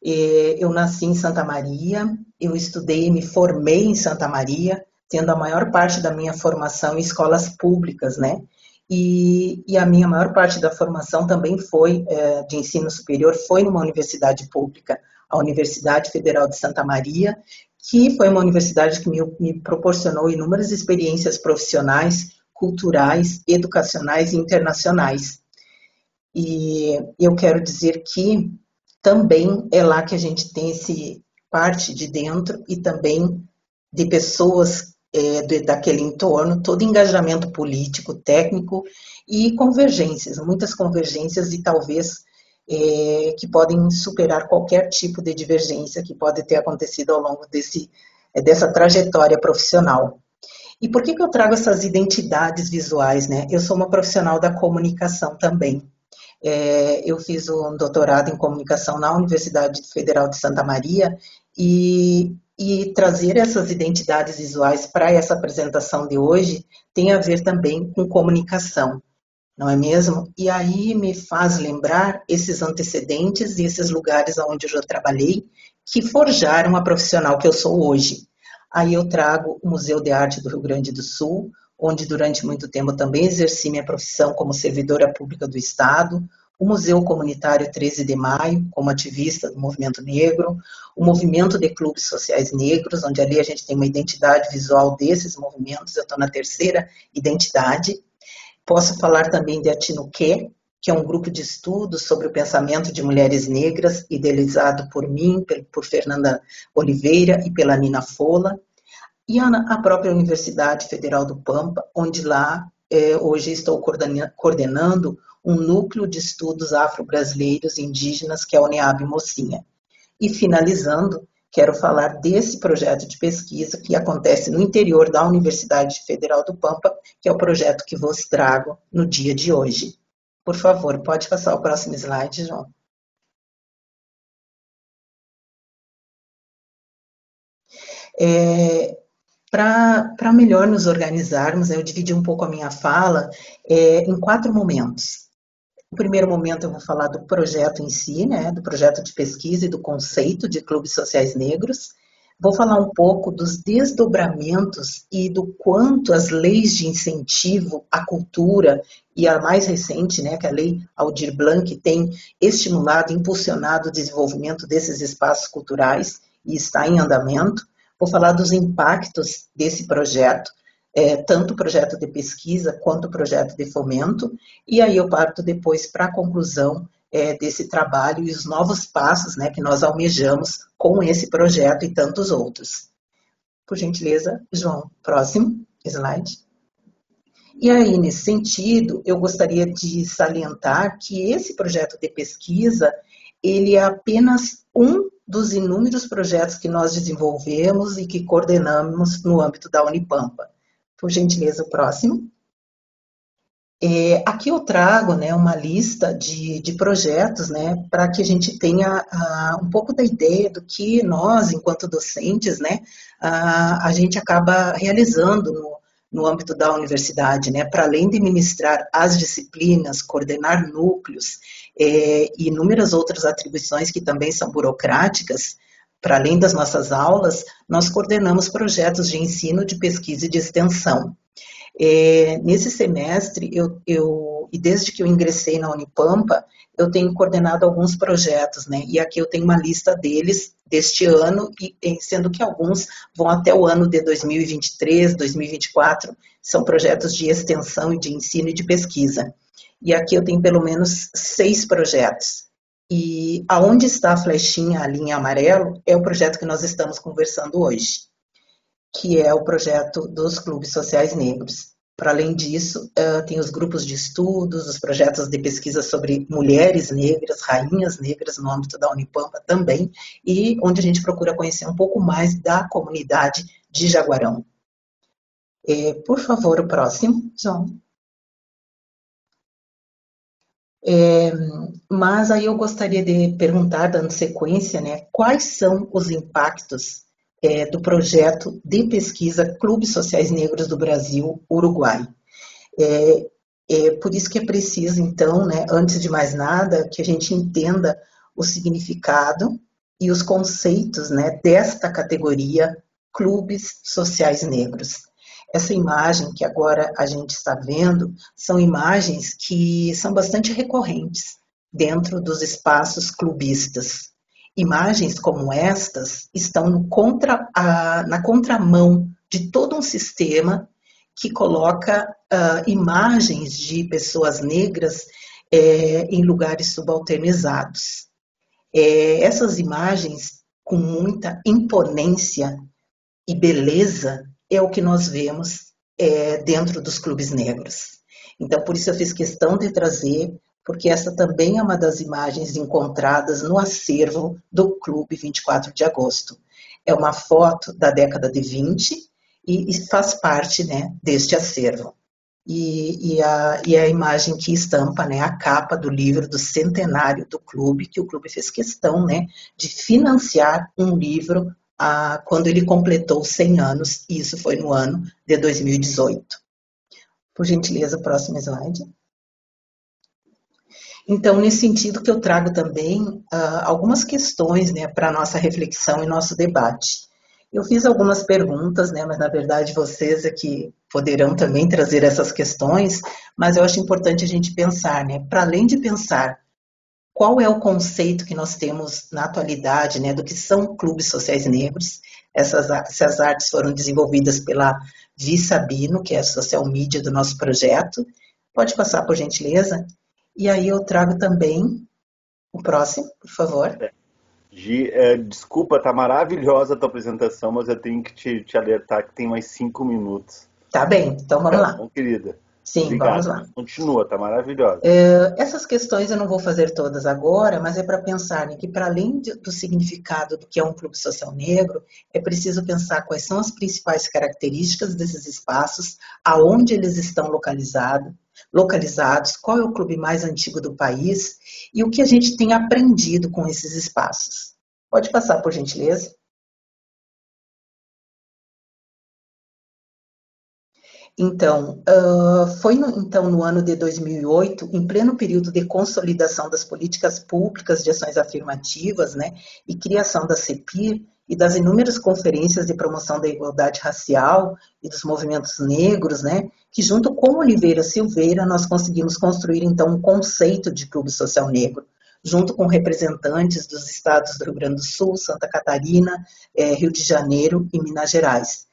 Eu nasci em Santa Maria, eu estudei e me formei em Santa Maria, tendo a maior parte da minha formação em escolas públicas, né? E a minha maior parte da formação também foi de ensino superior, foi numa universidade pública, a Universidade Federal de Santa Maria, que foi uma universidade que me proporcionou inúmeras experiências profissionais, culturais, educacionais e internacionais. E eu quero dizer que também é lá que a gente tem esse parte de dentro e também de pessoas daquele entorno, todo engajamento político, técnico e convergências, muitas convergências e talvez que podem superar qualquer tipo de divergência que pode ter acontecido ao longo dessa trajetória profissional. E por que eu trago essas identidades visuais, né? Eu sou uma profissional da comunicação também. Eu fiz um doutorado em comunicação na Universidade Federal de Santa Maria e trazer essas identidades visuais para essa apresentação de hoje tem a ver também com comunicação, não é mesmo? E aí me faz lembrar esses antecedentes e esses lugares onde eu já trabalhei que forjaram a profissional que eu sou hoje. Aí eu trago o Museu de Arte do Rio Grande do Sul, onde durante muito tempo também exerci minha profissão como servidora pública do Estado, o Museu Comunitário 13 de Maio, como ativista do movimento negro, o movimento de clubes sociais negros, onde ali a gente tem uma identidade visual desses movimentos, eu estou na terceira identidade. Posso falar também de Atinuquê, que é um grupo de estudos sobre o pensamento de mulheres negras, idealizado por mim, por Fernanda Oliveira e pela Nina Fola, e a própria Universidade Federal do Pampa, onde lá hoje estou coordenando um núcleo de estudos afro-brasileiros e indígenas, que é a UNEAB Mocinha. E finalizando, quero falar desse projeto de pesquisa que acontece no interior da Universidade Federal do Pampa, que é o projeto que vos trago no dia de hoje. Por favor, pode passar o próximo slide, João. Para melhor nos organizarmos, eu dividi um pouco a minha fala em 4 momentos. No primeiro momento eu vou falar do projeto em si, né, do projeto de pesquisa e do conceito de clubes sociais negros. Vou falar um pouco dos desdobramentos e do quanto as leis de incentivo à cultura e a mais recente, né, que é a Lei Aldir Blanc, tem estimulado e impulsionado o desenvolvimento desses espaços culturais e está em andamento. Vou falar dos impactos desse projeto, tanto o projeto de pesquisa quanto o projeto de fomento, e aí eu parto depois para a conclusão desse trabalho e os novos passos, né, que nós almejamos com esse projeto e tantos outros. Por gentileza, João, próximo slide. E aí, nesse sentido, eu gostaria de salientar que esse projeto de pesquisa, ele é apenas um dos inúmeros projetos que nós desenvolvemos e que coordenamos no âmbito da Unipampa. Por gentileza, o próximo. Aqui eu trago, né, uma lista de projetos, né, para que a gente tenha um pouco da ideia do que nós, enquanto docentes, né, a gente acaba realizando no âmbito da universidade, né, para além de ministrar as disciplinas, coordenar núcleos e inúmeras outras atribuições que também são burocráticas, para além das nossas aulas, nós coordenamos projetos de ensino, de pesquisa e de extensão. Nesse semestre, e desde que eu ingressei na Unipampa, eu tenho coordenado alguns projetos, né? E aqui eu tenho uma lista deles deste ano, sendo que alguns vão até o ano de 2023, 2024, são projetos de extensão e de ensino e de pesquisa. E aqui eu tenho pelo menos 6 projetos. E aonde está a flechinha, a linha amarelo, é o projeto que nós estamos conversando hoje. que é o projeto dos clubes sociais negros. Para além disso, tem os grupos de estudos, os projetos de pesquisa sobre mulheres negras, rainhas negras no âmbito da Unipampa também, e onde a gente procura conhecer um pouco mais da comunidade de Jaguarão. Por favor, o próximo, João. Mas aí eu gostaria de perguntar, dando sequência, né, quais são os impactos do projeto de pesquisa Clubes Sociais Negros do Brasil, Uruguai. Por isso que é preciso, então, né, antes de mais nada, que a gente entenda o significado e os conceitos, né, desta categoria Clubes Sociais Negros. Essa imagem que agora a gente está vendo são imagens que são bastante recorrentes dentro dos espaços clubistas. Imagens como estas estão na contramão de todo um sistema que coloca imagens de pessoas negras em lugares subalternizados. Essas imagens, com muita imponência e beleza, é o que nós vemos dentro dos clubes negros. Então, por isso eu fiz questão de trazer, porque essa também é uma das imagens encontradas no acervo do Clube 24 de Agosto. É uma foto da década de 20 e faz parte, né, deste acervo. E a imagem que estampa, né, a capa do livro do centenário do clube, que o clube fez questão, né, de financiar um livro quando ele completou 100 anos, e isso foi no ano de 2018. Por gentileza, próximo slide. Então, nesse sentido que eu trago também algumas questões, né, para a nossa reflexão e nosso debate. Eu fiz algumas perguntas, né, mas na verdade vocês é que poderão também trazer essas questões, mas eu acho importante a gente pensar, né, para além de pensar qual é o conceito que nós temos na atualidade, né, do que são clubes sociais negros. Essas artes foram desenvolvidas pela Vi Sabino, que é a social media do nosso projeto. Pode passar, por gentileza? E aí eu trago também o próximo, por favor. Gi, desculpa, tá maravilhosa a tua apresentação, mas eu tenho que te alertar que tem mais 5 minutos. Tá bem, então vamos lá. Bom, querida. Sim, obrigado. Vamos lá. Continua, tá maravilhosa. Essas questões eu não vou fazer todas agora, mas é para pensarem que, para além do significado do que é um clube social negro, é preciso pensar quais são as principais características desses espaços, aonde eles estão localizados, qual é o clube mais antigo do país e o que a gente tem aprendido com esses espaços. Pode passar, por gentileza. Então, foi no ano de 2008, em pleno período de consolidação das políticas públicas de ações afirmativas, né, e criação da CEPIR e das inúmeras conferências de promoção da igualdade racial e dos movimentos negros, né, que junto com Oliveira Silveira nós conseguimos construir então um conceito de clube social negro, junto com representantes dos estados do Rio Grande do Sul, Santa Catarina, Rio de Janeiro e Minas Gerais.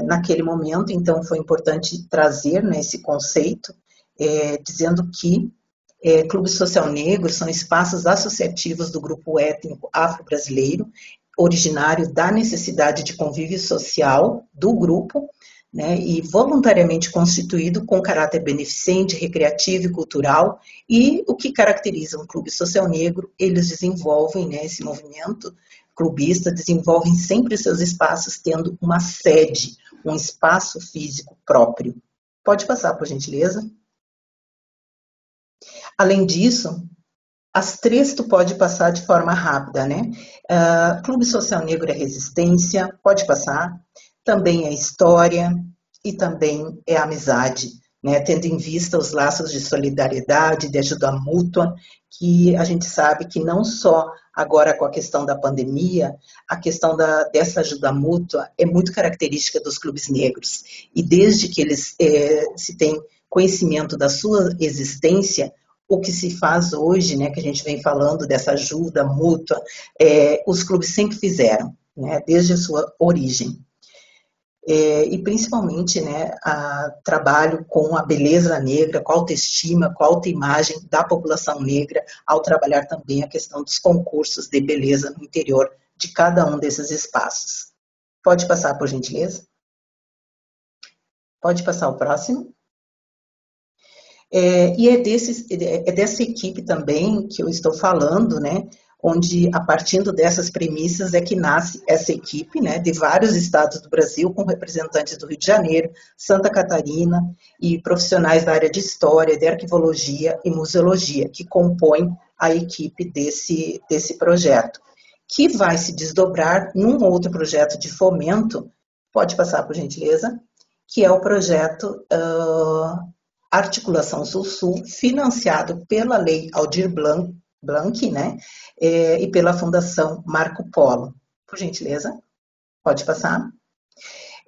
Naquele momento, então, foi importante trazer, né, esse conceito, dizendo que clubes social negros são espaços associativos do grupo étnico afro-brasileiro, originário da necessidade de convívio social do grupo, né, e voluntariamente constituído com caráter beneficente, recreativo e cultural, e o que caracteriza um clube social negro, eles desenvolvem, né, esse movimento clubista, desenvolvem sempre seus espaços tendo uma sede, um espaço físico próprio. Pode passar, por gentileza. Além disso, as três tu pode passar de forma rápida, né? Clube Social Negro é resistência, pode passar. Também é história e também é amizade, né? Tendo em vista os laços de solidariedade, de ajuda mútua, que a gente sabe que não só agora com a questão da pandemia, a questão dessa ajuda mútua é muito característica dos clubes negros. E desde que eles se tem conhecimento da sua existência, o que se faz hoje, né, que a gente vem falando dessa ajuda mútua, os clubes sempre fizeram, né, desde a sua origem. E principalmente, né, trabalho com a beleza negra, com a autoestima, com a autoimagem da população negra, ao trabalhar também a questão dos concursos de beleza no interior de cada um desses espaços. Pode passar, por gentileza. Pode passar o próximo. E é dessa equipe também que eu estou falando, né? Onde, a partir dessas premissas, é que nasce essa equipe, né? De vários estados do Brasil, com representantes do Rio de Janeiro, Santa Catarina e profissionais da área de História, de Arquivologia e Museologia, que compõem a equipe desse projeto, que vai se desdobrar num outro projeto de fomento. Pode passar, por gentileza, que é o projeto Articulação Sul-Sul, financiado pela Lei Aldir Blanc, né, e pela Fundação Marco Polo. Por gentileza, pode passar.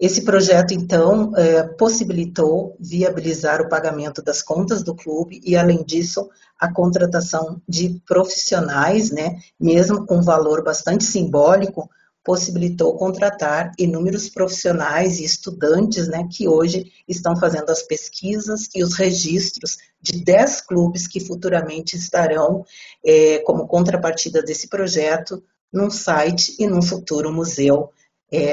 Esse projeto, então, possibilitou viabilizar o pagamento das contas do clube e, além disso, a contratação de profissionais, né, mesmo com valor bastante simbólico, possibilitou contratar inúmeros profissionais e estudantes, né, que hoje estão fazendo as pesquisas e os registros de 10 clubes que futuramente estarão, como contrapartida desse projeto, num site e num futuro museu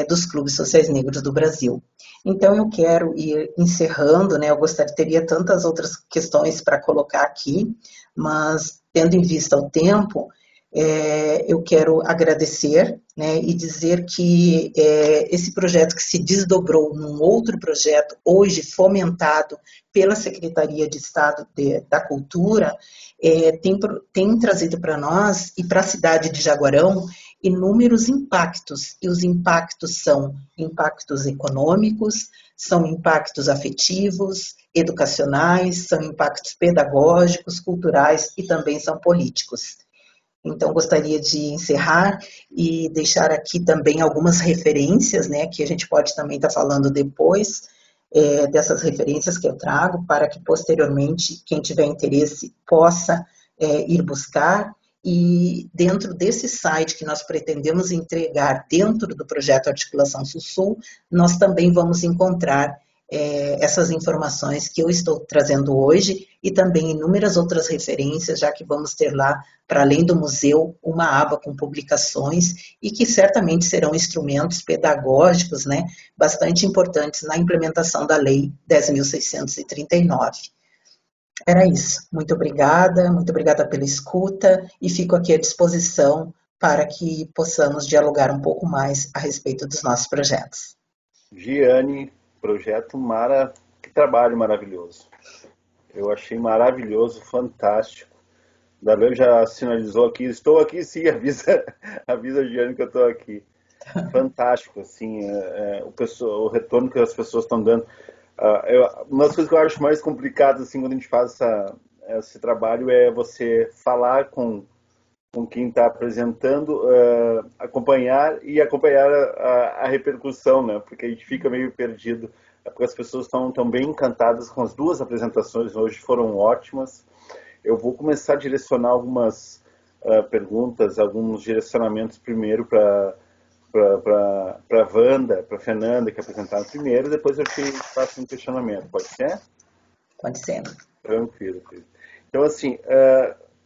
dos clubes sociais negros do Brasil. Então, eu quero ir encerrando, né, eu teria tantas outras questões para colocar aqui, mas, tendo em vista o tempo, eu quero agradecer, né, e dizer que esse projeto que se desdobrou num outro projeto, hoje fomentado pela Secretaria de Estado da Cultura, tem trazido para nós e para a cidade de Jaguarão inúmeros impactos, e os impactos são impactos econômicos, são impactos afetivos, educacionais, são impactos pedagógicos, culturais e também são políticos. Então, gostaria de encerrar e deixar aqui também algumas referências, né, que a gente pode também estar falando depois, dessas referências que eu trago, para que posteriormente, quem tiver interesse, possa ir buscar. E dentro desse site que nós pretendemos entregar dentro do projeto Articulação Sul-Sul, nós também vamos encontrar essas informações que eu estou trazendo hoje e também inúmeras outras referências, já que vamos ter lá, para além do museu, uma aba com publicações e que certamente serão instrumentos pedagógicos, né, bastante importantes na implementação da Lei 10.639. Era isso. Muito obrigada pela escuta e fico aqui à disposição para que possamos dialogar um pouco mais a respeito dos nossos projetos. Giane, projeto que trabalho maravilhoso. Eu achei maravilhoso, fantástico. Darlan já sinalizou aqui, estou aqui sim, avisa a Giane que eu estou aqui. Fantástico, assim, o retorno que as pessoas estão dando. Uma das coisas que eu acho mais complicadas, assim, quando a gente faz esse trabalho é você falar com quem está apresentando, acompanhar a repercussão, né? Porque a gente fica meio perdido, porque as pessoas estão bem encantadas com as duas apresentações, hoje foram ótimas. Eu vou começar a direcionar algumas perguntas, alguns direcionamentos primeiro para a Wanda, para a Fernanda, que apresentaram primeiro, depois eu te faço um questionamento, pode ser? Pode ser. Tranquilo, filho. Então, assim,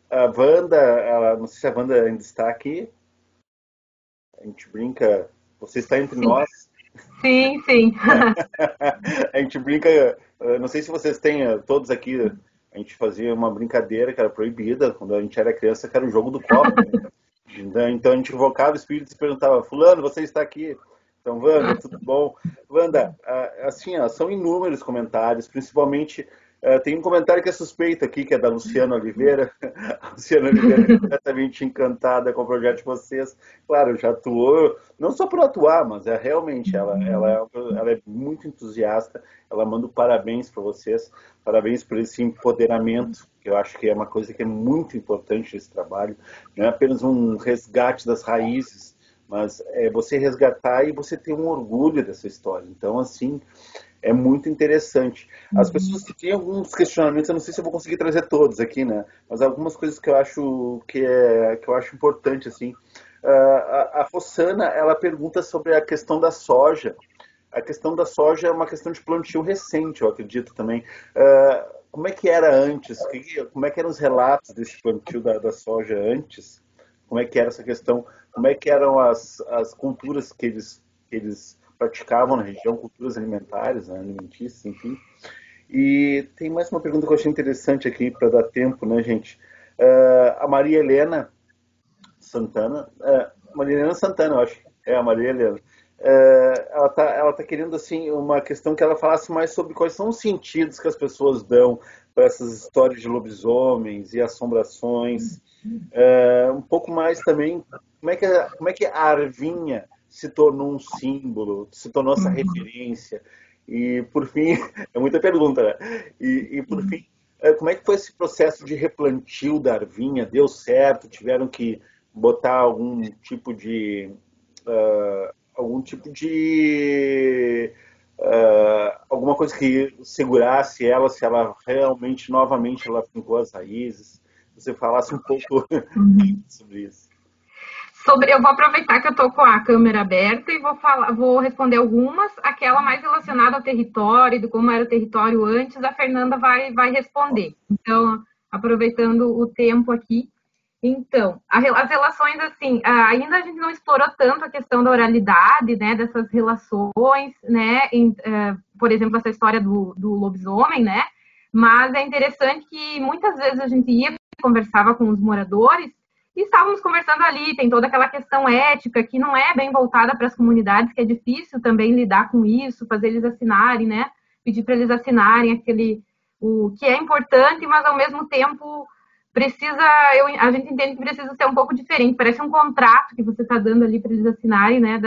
a Wanda, não sei se a Wanda ainda está aqui, a gente brinca, você está entre nós? Sim, sim. A gente brinca, não sei se vocês têm, todos aqui, a gente fazia uma brincadeira que era proibida, quando a gente era criança, que era o jogo do copo, né? Então a gente invocava espíritos e perguntava, fulano, você está aqui? Então, Wanda, tudo bom? Wanda, assim, são inúmeros comentários, principalmente, tem um comentário que é suspeito aqui, que é da Luciana Oliveira. A Luciana Oliveira é completamente encantada com o projeto de vocês. Claro, já atuou, não só por atuar, mas realmente, ela é muito entusiasta, ela manda parabéns para vocês, parabéns por esse empoderamento, que eu acho que é uma coisa que é muito importante nesse trabalho, não é apenas um resgate das raízes, mas é você resgatar e você ter um orgulho dessa história. Então, assim, é muito interessante. As pessoas que têm alguns questionamentos, eu não sei se eu vou conseguir trazer todos aqui, né? Mas algumas coisas que eu acho que eu acho importante, assim. A Rossana, ela pergunta sobre a questão da soja. A questão da soja é uma questão de plantio recente, eu acredito também. Como é que era antes? Como é que eram os relatos desse plantio da soja antes? Como é que era essa questão? Como é que eram as culturas que eles que eles praticavam na região, culturas alimentares, né, alimentícias, enfim. E tem mais uma pergunta que eu achei interessante aqui, para dar tempo, né, gente? A Maria Helena Santana, eu acho, é a Maria Helena, ela tá querendo, assim, uma questão que ela falasse mais sobre quais são os sentidos que as pessoas dão para essas histórias de lobisomens e assombrações, um pouco mais também, como é que a Arvinha se tornou um símbolo, se tornou essa referência, e por fim, é muita pergunta, né? E por fim, como é que foi esse processo de replantio da Arvinha? Deu certo? Tiveram que botar alguma coisa que segurasse ela, se ela realmente, novamente, ela fincou as raízes? Você falasse um pouco sobre isso. Eu vou aproveitar que eu estou com a câmera aberta e vou responder algumas. Aquela mais relacionada ao território, de como era o território antes, a Fernanda vai responder. Então, aproveitando o tempo aqui. Então, as relações, assim, ainda a gente não explorou tanto a questão da oralidade, né, dessas relações, né, por exemplo, essa história do lobisomem, né, mas é interessante que muitas vezes a gente ia conversava com os moradores e estávamos conversando ali, tem toda aquela questão ética que não é bem voltada para as comunidades, que é difícil também lidar com isso, fazer eles assinarem, né, pedir para eles assinarem o que é importante, mas ao mesmo tempo a gente entende que precisa ser um pouco diferente, parece um contrato que você está dando ali para eles assinarem, né,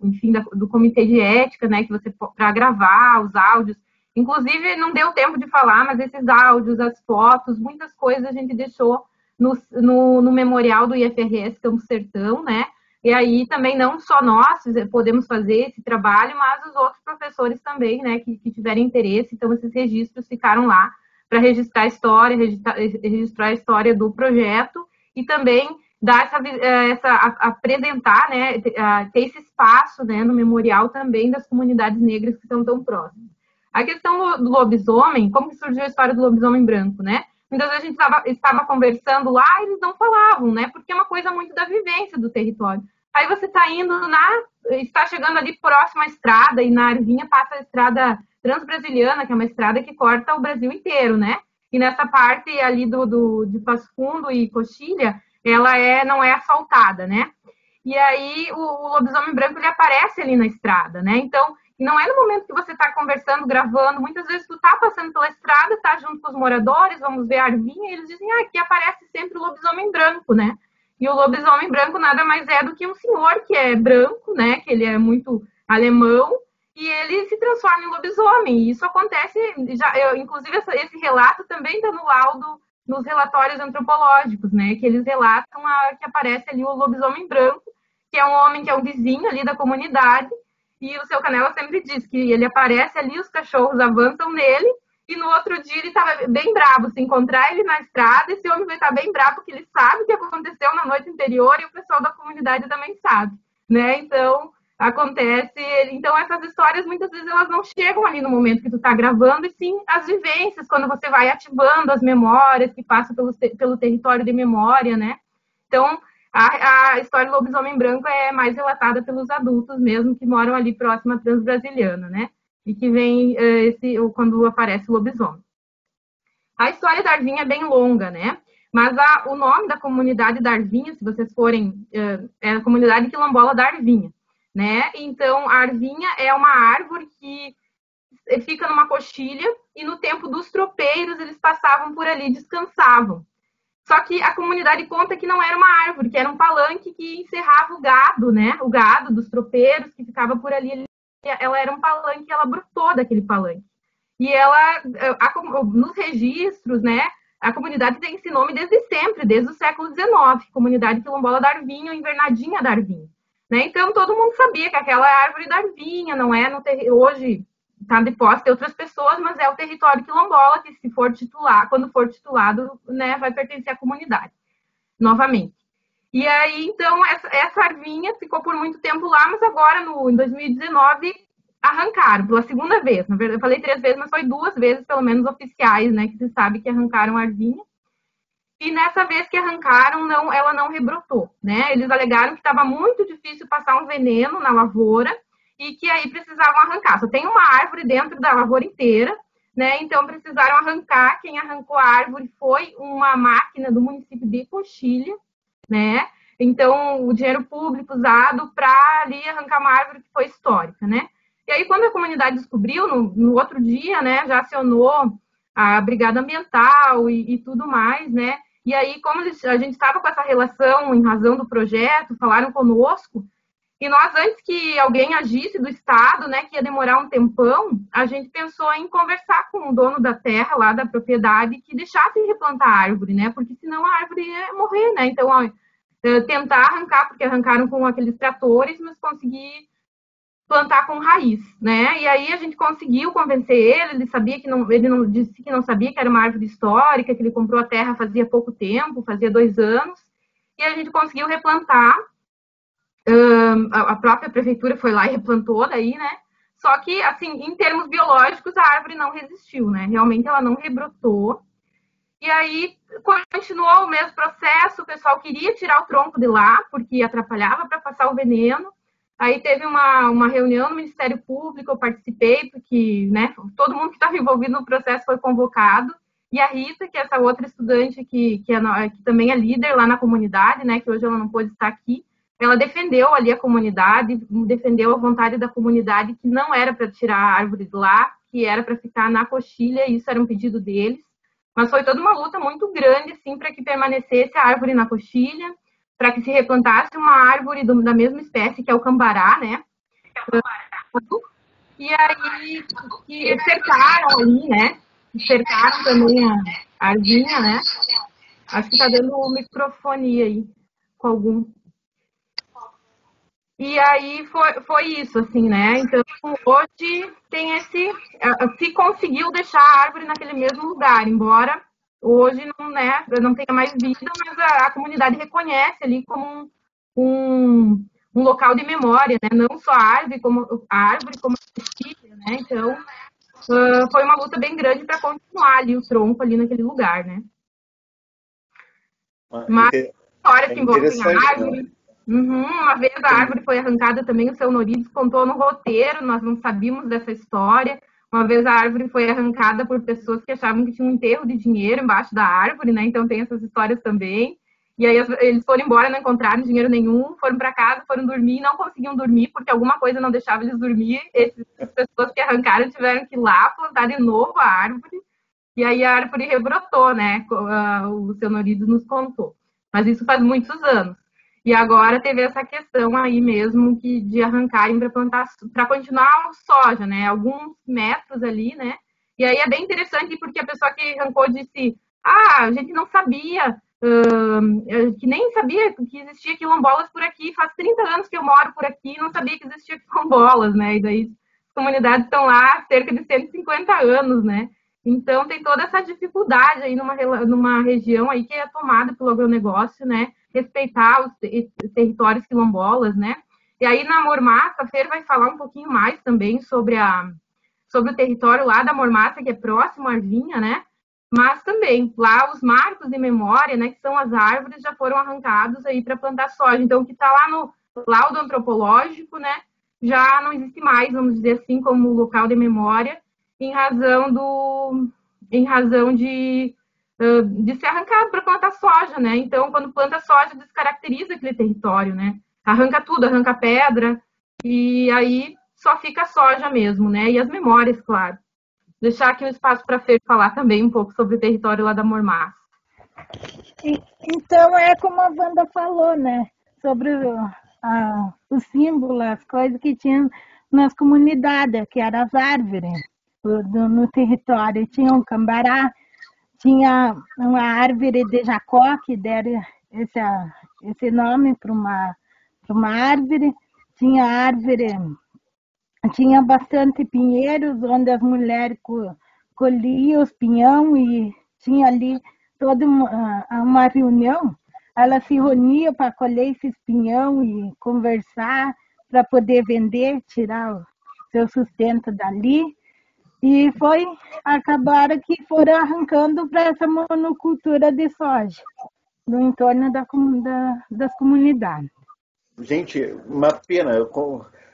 enfim, do comitê de ética, né, que você para gravar os áudios, inclusive não deu tempo de falar, mas esses áudios, as fotos, muitas coisas a gente deixou no memorial do IFRS Campo Sertão, né, e aí também não só nós podemos fazer esse trabalho, mas os outros professores também, né, que tiverem interesse, então esses registros ficaram lá para registrar a história, registrar a história do projeto e também dar apresentar, né, ter esse espaço, né, no memorial também das comunidades negras que estão tão próximas. A questão do lobisomem, como que surgiu a história do lobisomem branco, né? Muitas vezes a gente estava conversando lá e eles não falavam, né? Porque é uma coisa muito da vivência do território. Aí você está chegando ali próximo à estrada e na Arvinha passa a estrada Transbrasiliana, que é uma estrada que corta o Brasil inteiro, né? E nessa parte ali de Passo Fundo e Coxilha, ela não é asfaltada, né? E aí o lobisomem branco, ele aparece ali na estrada, né? Então, não é no momento que você está conversando, gravando, muitas vezes tu tá passando pela estrada, tá junto com os moradores, vamos ver a Arvinha, e eles dizem, aqui aparece sempre o lobisomem branco, né? E o lobisomem branco nada mais é do que um senhor que é branco, né? Que ele é muito alemão, e ele se transforma em lobisomem. E isso acontece, inclusive esse relato também está no laudo, nos relatórios antropológicos, né? Que eles relatam que aparece ali o lobisomem branco, que é um homem que é um vizinho ali da comunidade, e o seu Canela sempre diz que ele aparece ali, os cachorros avançam nele, e no outro dia ele estava bem bravo. Se encontrar ele na estrada, esse homem vai estar bem bravo, porque ele sabe o que aconteceu na noite anterior, e o pessoal da comunidade também sabe, né? Então, acontece. Então, essas histórias, muitas vezes, elas não chegam ali no momento que tu está gravando, e sim as vivências, quando você vai ativando as memórias que passam pelo território de memória, né? Então, a história do lobisomem branco é mais relatada pelos adultos mesmo, que moram ali próximo à Transbrasiliana, né? E que vem quando aparece o lobisomem. A história da Arvinha é bem longa, né? Mas o nome da comunidade da Arvinha, se vocês forem, é a comunidade quilombola da Arvinha, né? Então, a Arvinha é uma árvore que fica numa coxilha, e no tempo dos tropeiros eles passavam por ali, descansavam. Só que a comunidade conta que não era uma árvore, que era um palanque que encerrava o gado, né? O gado dos tropeiros que ficava por ali. Ela era um palanque, ela brotou daquele palanque. E nos registros, né? A comunidade tem esse nome desde sempre, desde o século XIX, Comunidade Quilombola da Arvinha, ou Invernadinha da Arvinha. Né? Então, todo mundo sabia que aquela é a árvore da Arvinha, não é hoje está de posse de outras pessoas, mas é o território quilombola que, quando for titulado, né, vai pertencer à comunidade, novamente. E aí, então, essa arvinha ficou por muito tempo lá, mas agora, em 2019, arrancaram pela segunda vez. Na verdade, eu falei 3 vezes, mas foi 2 vezes, pelo menos, oficiais, né, que se sabe que arrancaram a arvinha. E nessa vez que arrancaram, ela não rebrotou, né? Eles alegaram que estava muito difícil passar um veneno na lavoura e que aí precisavam arrancar. Só tem uma árvore dentro da lavoura inteira, né? Então precisaram arrancar. Quem arrancou a árvore foi uma máquina do município de Coxilha, né? Então o dinheiro público usado para ali arrancar uma árvore que foi histórica, né? E aí quando a comunidade descobriu, no outro dia, né, já acionou a brigada ambiental e tudo mais, né? E aí, como a gente estava com essa relação em razão do projeto, falaram conosco, e nós, antes que alguém agisse do Estado, né, que ia demorar um tempão, a gente pensou em conversar com o dono da terra, lá da propriedade, que deixasse replantar a árvore, né, porque senão a árvore ia morrer, né. Então, ó, tentar arrancar, porque arrancaram com aqueles tratores, mas conseguir plantar com raiz, né? E aí a gente conseguiu convencer ele sabia que não, ele não disse que não sabia que era uma árvore histórica, que ele comprou a terra fazia pouco tempo, fazia 2 anos, e a gente conseguiu replantar. A própria prefeitura foi lá e replantou daí, né? Só que, assim, em termos biológicos, a árvore não resistiu, né? Realmente ela não rebrotou. E aí continuou o mesmo processo, o pessoal queria tirar o tronco de lá, porque atrapalhava para passar o veneno. Aí teve uma reunião no Ministério Público, eu participei, porque, né, todo mundo que estava envolvido no processo foi convocado. E a Rita, que é essa outra estudante que também é líder lá na comunidade, né, que hoje ela não pôde estar aqui, ela defendeu ali a comunidade, defendeu a vontade da comunidade, que não era para tirar a árvore de lá, que era para ficar na Coxilha, e isso era um pedido deles. Mas foi toda uma luta muito grande, assim, para que permanecesse a árvore na Coxilha, para que se replantasse uma árvore da mesma espécie, que é o cambará, né? E aí, que cercaram ali, né? Cercaram também a arvinha, né? Acho que tá dando microfonia aí, com algum. E aí foi isso, assim, né? Então, hoje tem se conseguiu deixar a árvore naquele mesmo lugar, embora hoje não, né, não tenha mais vida, mas a comunidade reconhece ali como um local de memória, né? Não só a árvore, como a esquilha, né? Então, foi uma luta bem grande para continuar ali o tronco ali naquele lugar, né? Mas histórias que envolvem a árvore. Né? Uma vez a árvore foi arrancada também, o seu Norides contou no roteiro, nós não sabíamos dessa história. Uma vez a árvore foi arrancada por pessoas que achavam que tinha um enterro de dinheiro embaixo da árvore, né? Então tem essas histórias também. E aí eles foram embora, não encontraram dinheiro nenhum, foram para casa, foram dormir, não conseguiam dormir porque alguma coisa não deixava eles dormir. Essas pessoas que arrancaram tiveram que ir lá plantar de novo a árvore. E aí a árvore rebrotou, né? O seu Norides nos contou. Mas isso faz muitos anos. E agora teve essa questão aí mesmo de arrancarem para plantar, para continuar soja, né? Alguns metros ali, né? E aí é bem interessante porque a pessoa que arrancou disse: a gente não sabia, que nem sabia que existia quilombolas por aqui, faz 30 anos que eu moro por aqui e não sabia que existia quilombolas, né? E daí as comunidades estão lá há cerca de 150 anos, né? Então tem toda essa dificuldade aí numa região aí que é tomada pelo agronegócio, né? Respeitar os territórios quilombolas, né? E aí na Mormaça, a Fer vai falar um pouquinho mais também sobre o território lá da Mormaça, que é próximo à Arvinha, né? Mas também, lá os marcos de memória, né, que são as árvores, já foram arrancados aí para plantar soja. Então, o que está lá no laudo antropológico, né, já não existe mais, vamos dizer assim, como local de memória, em razão de ser arrancado para plantar soja, né? Então, quando planta soja, descaracteriza aquele território, né? Arranca tudo, arranca pedra, e aí só fica a soja mesmo, né? E as memórias, claro. Deixar aqui um espaço para a Fer falar também um pouco sobre o território lá da Mormaça. Então, é como a Wanda falou, né? Sobre o símbolo, as coisas que tinham nas comunidades, que eram as árvores no território. Tinha um cambará, tinha uma árvore de Jacó, que deram esse nome para uma árvore. Tinha árvore, tinha bastante pinheiros, onde as mulheres colhiam os pinhão e tinha ali toda uma reunião. Elas se reuniam para colher esses pinhão e conversar para poder vender, tirar o seu sustento dali. E acabaram que foram arrancando para essa monocultura de soja, no entorno das comunidades. Gente, uma pena,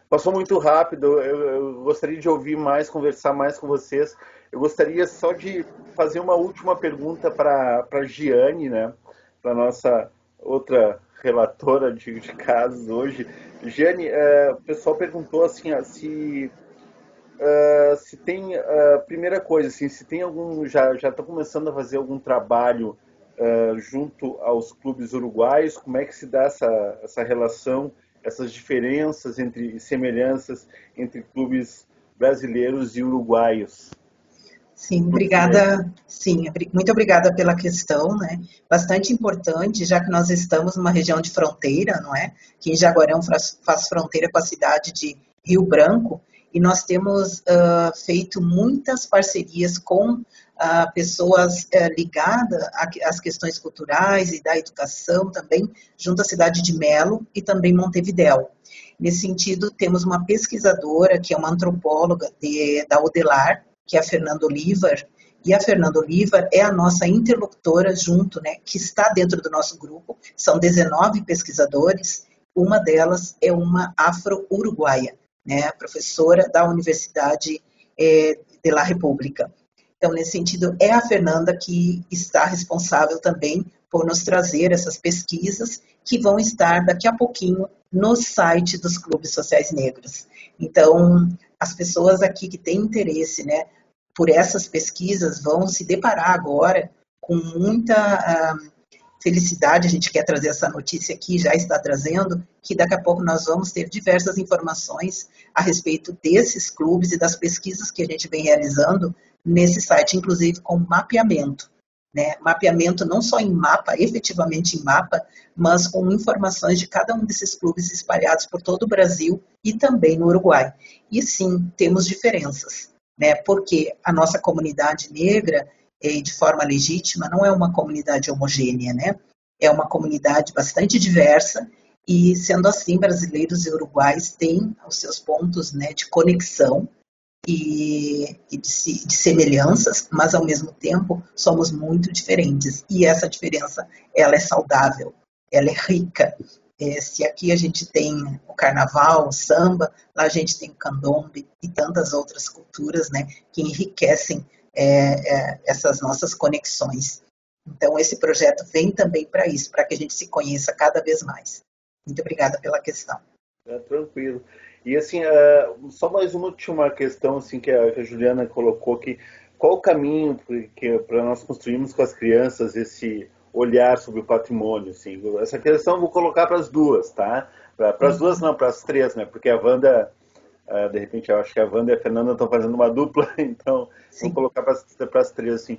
passou muito rápido, eu gostaria de ouvir mais, conversar mais com vocês. Eu gostaria só de fazer uma última pergunta para a Giane, né? Para nossa outra relatora de casos hoje. Giane, o pessoal perguntou assim, se tem, primeira coisa, assim, se tem algum, já está começando a fazer algum trabalho junto aos clubes uruguaios, como é que se dá essa relação, essas diferenças e semelhanças entre clubes brasileiros e uruguaios? Sim, obrigada. Sim, muito obrigada pela questão, né? Bastante importante, já que nós estamos numa região de fronteira, não é? Que em Jaguarão faz fronteira com a cidade de Rio Branco, e nós temos feito muitas parcerias com pessoas ligadas às questões culturais e da educação também, junto à cidade de Melo e também Montevidéu. Nesse sentido, temos uma pesquisadora, que é uma antropóloga da Odelar, que é a Fernanda Olivar, e a Fernanda Olivar é a nossa interlocutora junto, né, que está dentro do nosso grupo, são 19 pesquisadores, uma delas é uma afro-uruguaia, né, professora da Universidade de la República. Então, nesse sentido, é a Fernanda que está responsável também por nos trazer essas pesquisas que vão estar daqui a pouquinho no site dos clubes sociais negros. Então, as pessoas aqui que têm interesse, né, por essas pesquisas vão se deparar agora com muita felicidade. A gente quer trazer essa notícia aqui, já está trazendo, que daqui a pouco nós vamos ter diversas informações a respeito desses clubes e das pesquisas que a gente vem realizando nesse site, inclusive com mapeamento. Né? Mapeamento não só em mapa, efetivamente em mapa, mas com informações de cada um desses clubes espalhados por todo o Brasil e também no Uruguai. E sim, temos diferenças, né? Porque a nossa comunidade negra, de forma legítima, não é uma comunidade homogênea, né? É uma comunidade bastante diversa e, sendo assim, brasileiros e uruguais têm os seus pontos, né, de conexão e de semelhanças, mas ao mesmo tempo somos muito diferentes. E essa diferença, ela é saudável, ela é rica. Se aqui a gente tem o carnaval, o samba, lá a gente tem o candombe e tantas outras culturas, né, que enriquecem essas nossas conexões. Então, esse projeto vem também para isso, para que a gente se conheça cada vez mais. Muito obrigada pela questão. Tranquilo. E assim, só mais uma última questão assim, que a Juliana colocou aqui. Qual o caminho para nós construirmos com as crianças esse olhar sobre o patrimônio? Assim? Essa questão eu vou colocar para as duas, tá? Para as duas não, para as três, né? Porque a Wanda, de repente eu acho que a Wanda e a Fernanda estão fazendo uma dupla, então sim, vou colocar para as três, assim.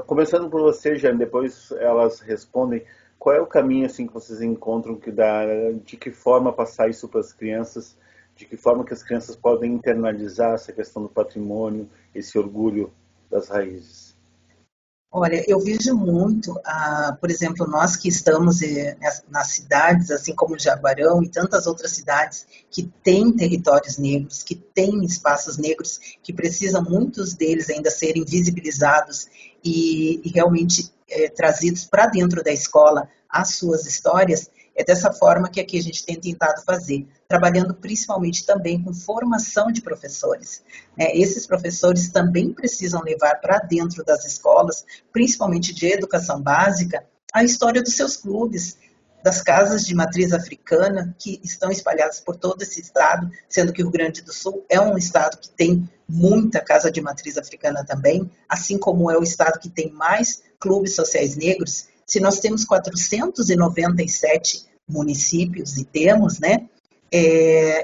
Começando por você, Jane, depois elas respondem. Qual é o caminho assim que vocês encontram de que forma passar isso para as crianças, de que forma que as crianças podem internalizar essa questão do patrimônio, esse orgulho das raízes? Olha, eu vejo muito, por exemplo, nós que estamos nas cidades, assim como Jaguarão e tantas outras cidades que têm territórios negros, que têm espaços negros, que precisam muitos deles ainda serem visibilizados e realmente trazidos para dentro da escola as suas histórias. É dessa forma que aqui a gente tem tentado fazer, trabalhando principalmente também com formação de professores. Esses professores também precisam levar para dentro das escolas, principalmente de educação básica, a história dos seus clubes, das casas de matriz africana que estão espalhadas por todo esse estado, sendo que o Rio Grande do Sul é um estado que tem muita casa de matriz africana também, assim como é o estado que tem mais clubes sociais negros. Se nós temos 497 municípios, e temos, né,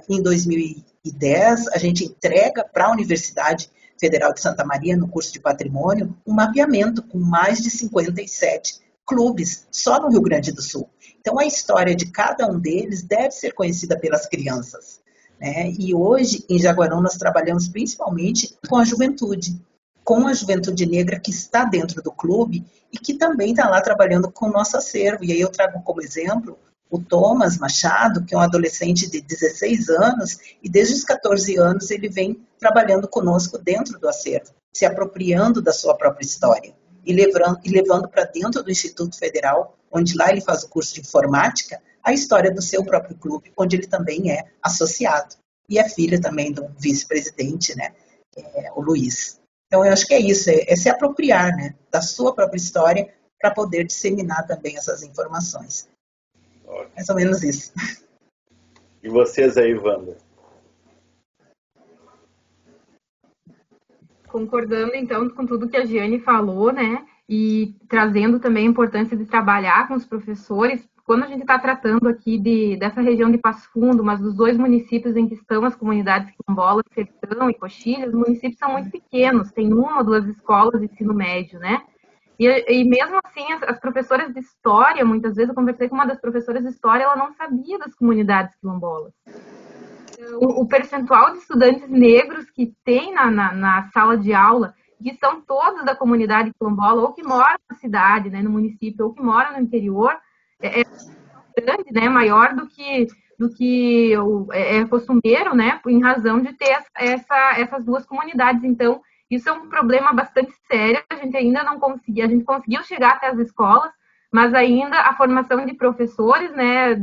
em 2010, a gente entrega para a Universidade Federal de Santa Maria, no curso de Patrimônio, um mapeamento com mais de 57 clubes, só no Rio Grande do Sul. Então, a história de cada um deles deve ser conhecida pelas crianças. Né? E hoje, em Jaguarão, nós trabalhamos principalmente com a juventude negra que está dentro do clube e que também está lá trabalhando com o nosso acervo. E aí eu trago como exemplo o Thomas Machado, que é um adolescente de 16 anos, e desde os 14 anos ele vem trabalhando conosco dentro do acervo, se apropriando da sua própria história e levando para dentro do Instituto Federal, onde lá ele faz o curso de informática, a história do seu próprio clube, onde ele também é associado. E é filha também do vice-presidente, né, o Luiz. Então, eu acho que é isso, é se apropriar, né, da sua própria história para poder disseminar também essas informações. Mais ou menos isso. E vocês aí, Wanda? Concordando, então, com tudo que a Giane falou, né? E trazendo também a importância de trabalhar com os professores. Quando a gente está tratando aqui dessa região de Passo Fundo, mas dos 2 municípios em que estão as comunidades quilombolas, Sertão e Coxilha, os municípios são muito pequenos, tem 1 ou 2 escolas de ensino médio, né? E mesmo assim, as professoras de história, muitas vezes eu conversei com uma das professoras de história, ela não sabia das comunidades quilombolas. O percentual de estudantes negros que tem na sala de aula, que são todos da comunidade quilombola, ou que moram na cidade, né, no município, ou que moram no interior, é grande, né, maior do que é costumeiro, né, em razão de ter essas 2 comunidades. Então, isso é um problema bastante sério, a gente conseguiu chegar até as escolas, mas ainda a formação de professores, né,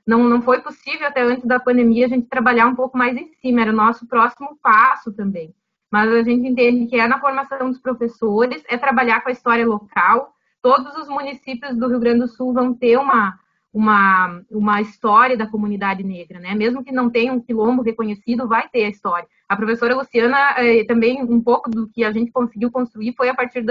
não foi possível até antes da pandemia a gente trabalhar um pouco mais em cima, era o nosso próximo passo também. Mas a gente entende que é na formação dos professores, é trabalhar com a história local. Todos os municípios do Rio Grande do Sul vão ter uma história da comunidade negra, né? Mesmo que não tenha um quilombo reconhecido, vai ter a história. A professora Luciana, também um pouco do que a gente conseguiu construir foi a partir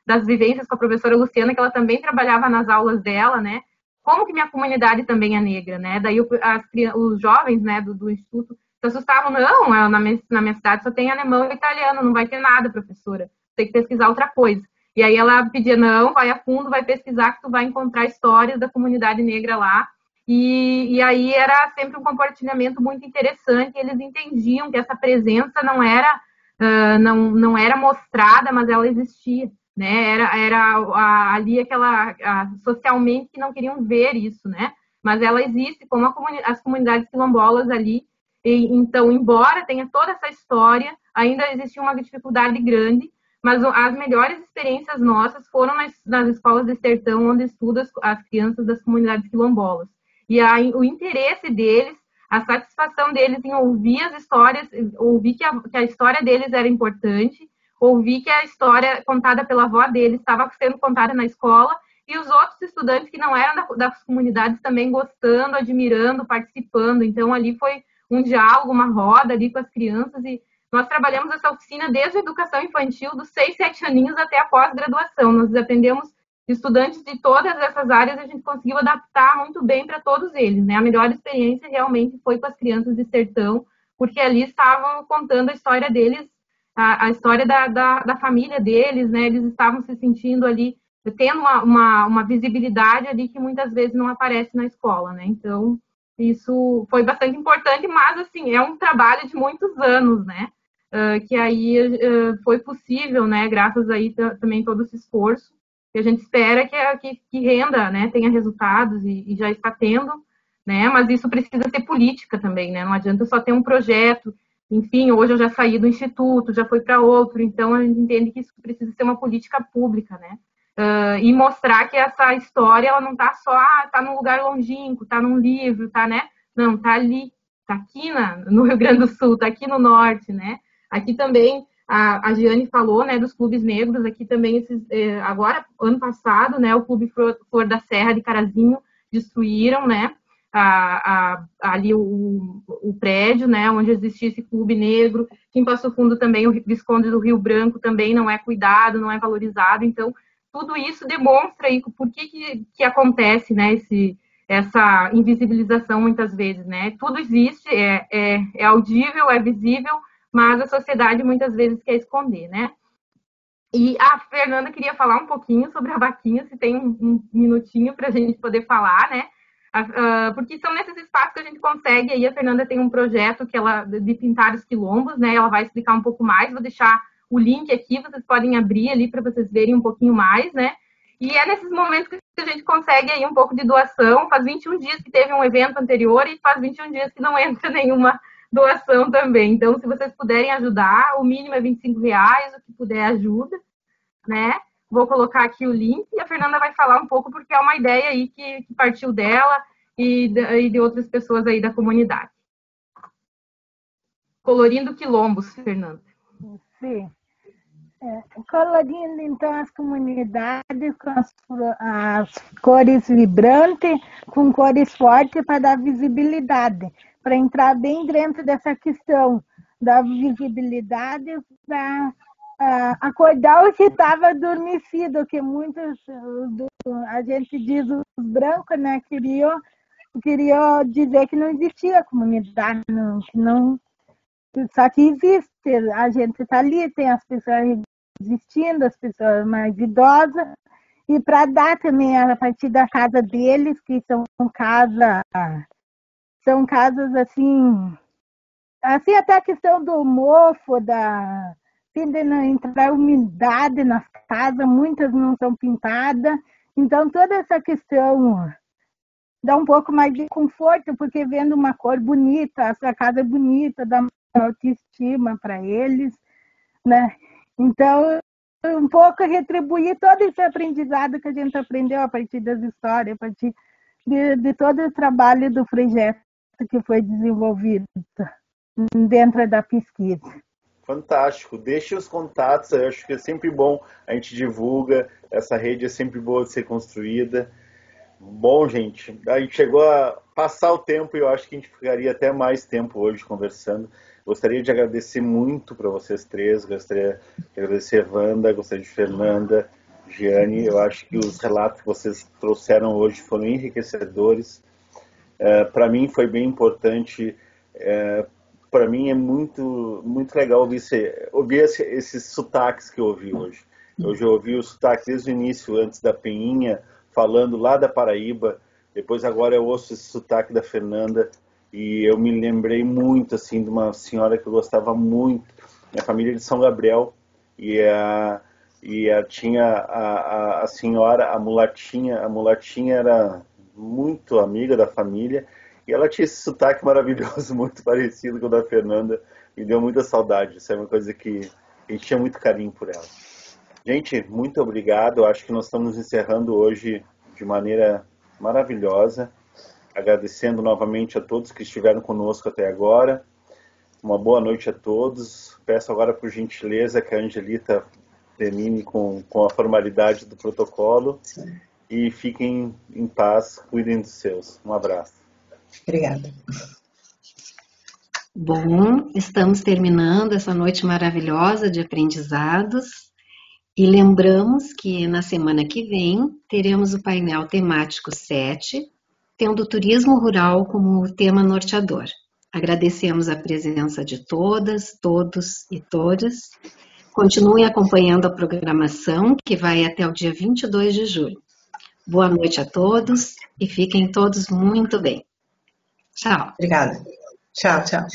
das vivências com a professora Luciana, que ela também trabalhava nas aulas dela, né? Como que minha comunidade também é negra, né? Daí os jovens, né, do Instituto se assustavam, não, na minha cidade só tem alemão e italiano, não vai ter nada, professora, tem que pesquisar outra coisa. E aí ela pedia, não, vai a fundo, vai pesquisar que tu vai encontrar histórias da comunidade negra lá. E aí era sempre um compartilhamento muito interessante, eles entendiam que essa presença não era mostrada, mas ela existia. Né? Era ali socialmente que não queriam ver isso, né? Mas ela existe, como as comunidades quilombolas ali. Então, embora tenha toda essa história, ainda existe uma dificuldade grande, mas as melhores experiências nossas foram nas escolas de sertão, onde estudam as crianças das comunidades quilombolas. E o interesse deles, a satisfação deles em ouvir as histórias, ouvir que a história deles era importante, ouvir que a história contada pela avó deles estava sendo contada na escola, e os outros estudantes que não eram das comunidades também gostando, admirando, participando. Então, ali foi um diálogo, uma roda ali com as crianças, e nós trabalhamos essa oficina desde a educação infantil, dos 6, 7 aninhos até a pós-graduação. Nós atendemos estudantes de todas essas áreas e a gente conseguiu adaptar muito bem para todos eles, né? A melhor experiência realmente foi com as crianças de sertão, porque ali estavam contando a história deles, a história da família deles, né? Eles estavam se sentindo ali, tendo uma visibilidade ali que muitas vezes não aparece na escola, né? Então, isso foi bastante importante, mas, assim, é um trabalho de muitos anos, né? Que aí foi possível, né? Graças aí também todo esse esforço, que a gente espera que renda, né? Tenha resultados e já está tendo, né? Mas isso precisa ser política também, né? Não adianta só ter um projeto. Enfim, hoje eu já saí do instituto, já fui para outro, então a gente entende que isso precisa ser uma política pública, né? E mostrar que essa história, ela não está só, está num lugar longínquo, está num livro, tá, né? Não, está ali, está aqui no Rio Grande do Sul, está aqui no Norte, né? Aqui também, a Giane falou, né, dos clubes negros, aqui também, agora, ano passado, né, o Clube Flor da Serra de Carazinho destruíram, né, ali o prédio, né, onde existia esse clube negro. Em Passo Fundo também, o Visconde do Rio Branco também não é cuidado, não é valorizado. Então, tudo isso demonstra aí por que acontece, né, essa invisibilização muitas vezes, né? Tudo existe, é audível, é visível, mas a sociedade muitas vezes quer esconder, né? E a Fernanda queria falar um pouquinho sobre a vaquinha, se tem um minutinho para a gente poder falar, né? Porque são nesses espaços que a gente consegue, aí a Fernanda tem um projeto de pintar os quilombos, né? Ela vai explicar um pouco mais, vou deixar o link aqui, vocês podem abrir ali para vocês verem um pouquinho mais, né? E é nesses momentos que a gente consegue aí um pouco de doação. Faz 21 dias que teve um evento anterior e faz 21 dias que não entra nenhuma doação também. Então, se vocês puderem ajudar, o mínimo é R$25, o que puder ajuda, né? Vou colocar aqui o link e a Fernanda vai falar um pouco, porque é uma ideia aí que partiu dela e de outras pessoas aí da comunidade. Colorindo quilombos, Fernanda. Sim. Colorindo, então, as comunidades com as cores vibrantes, com cores fortes para dar visibilidade, para entrar bem dentro dessa questão da visibilidade, para acordar o que estava adormecido, que muitos, a gente diz os brancos, né, queriam dizer que não existia comunidade, só que existe, a gente está ali, tem as pessoas existindo, as pessoas mais idosas, e para dar também a partir da casa deles, que são casas assim até a questão do mofo, tende a entrar umidade nas casas, muitas não são pintadas, então toda essa questão dá um pouco mais de conforto, porque vendo uma cor bonita, essa casa é bonita, dá autoestima para eles, né? Então, um pouco retribuir todo esse aprendizado que a gente aprendeu a partir das histórias, a partir de todo o trabalho do projeto que foi desenvolvido dentro da pesquisa. Fantástico. Deixe os contatos, eu acho que é sempre bom, a gente divulga, essa rede é sempre boa de ser construída. Bom, gente, a gente chegou a passar o tempo e eu acho que a gente ficaria até mais tempo hoje conversando. Gostaria de agradecer muito para vocês três, gostaria de agradecer a Wanda, gostaria de Fernanda, Giane. Eu acho que os relatos que vocês trouxeram hoje foram enriquecedores. Para mim foi bem importante, para mim é muito, muito legal ouvir esses sotaques que eu ouvi hoje. Hoje eu ouvi o sotaque desde o início, antes da Peninha, falando lá da Paraíba, depois agora eu ouço esse sotaque da Fernanda, e eu me lembrei muito, assim, de uma senhora que eu gostava muito, minha família é de São Gabriel, tinha a senhora, a mulatinha era muito amiga da família, e ela tinha esse sotaque maravilhoso, muito parecido com o da Fernanda, me deu muita saudade, isso é uma coisa que a gente tinha muito carinho por ela. Gente, muito obrigado, eu acho que nós estamos encerrando hoje de maneira maravilhosa, agradecendo novamente a todos que estiveram conosco até agora. Uma boa noite a todos. Peço agora por gentileza que a Angelita termine com a formalidade do protocolo. Sim. E fiquem em paz, cuidem dos seus. Um abraço. Obrigada. Bom, estamos terminando essa noite maravilhosa de aprendizados. E lembramos que na semana que vem teremos o painel temático 7, tendo o turismo rural como tema norteador. Agradecemos a presença de todas, todos e todas. Continuem acompanhando a programação, que vai até o dia 22 de julho. Boa noite a todos e fiquem todos muito bem. Tchau. Obrigada. Tchau, tchau.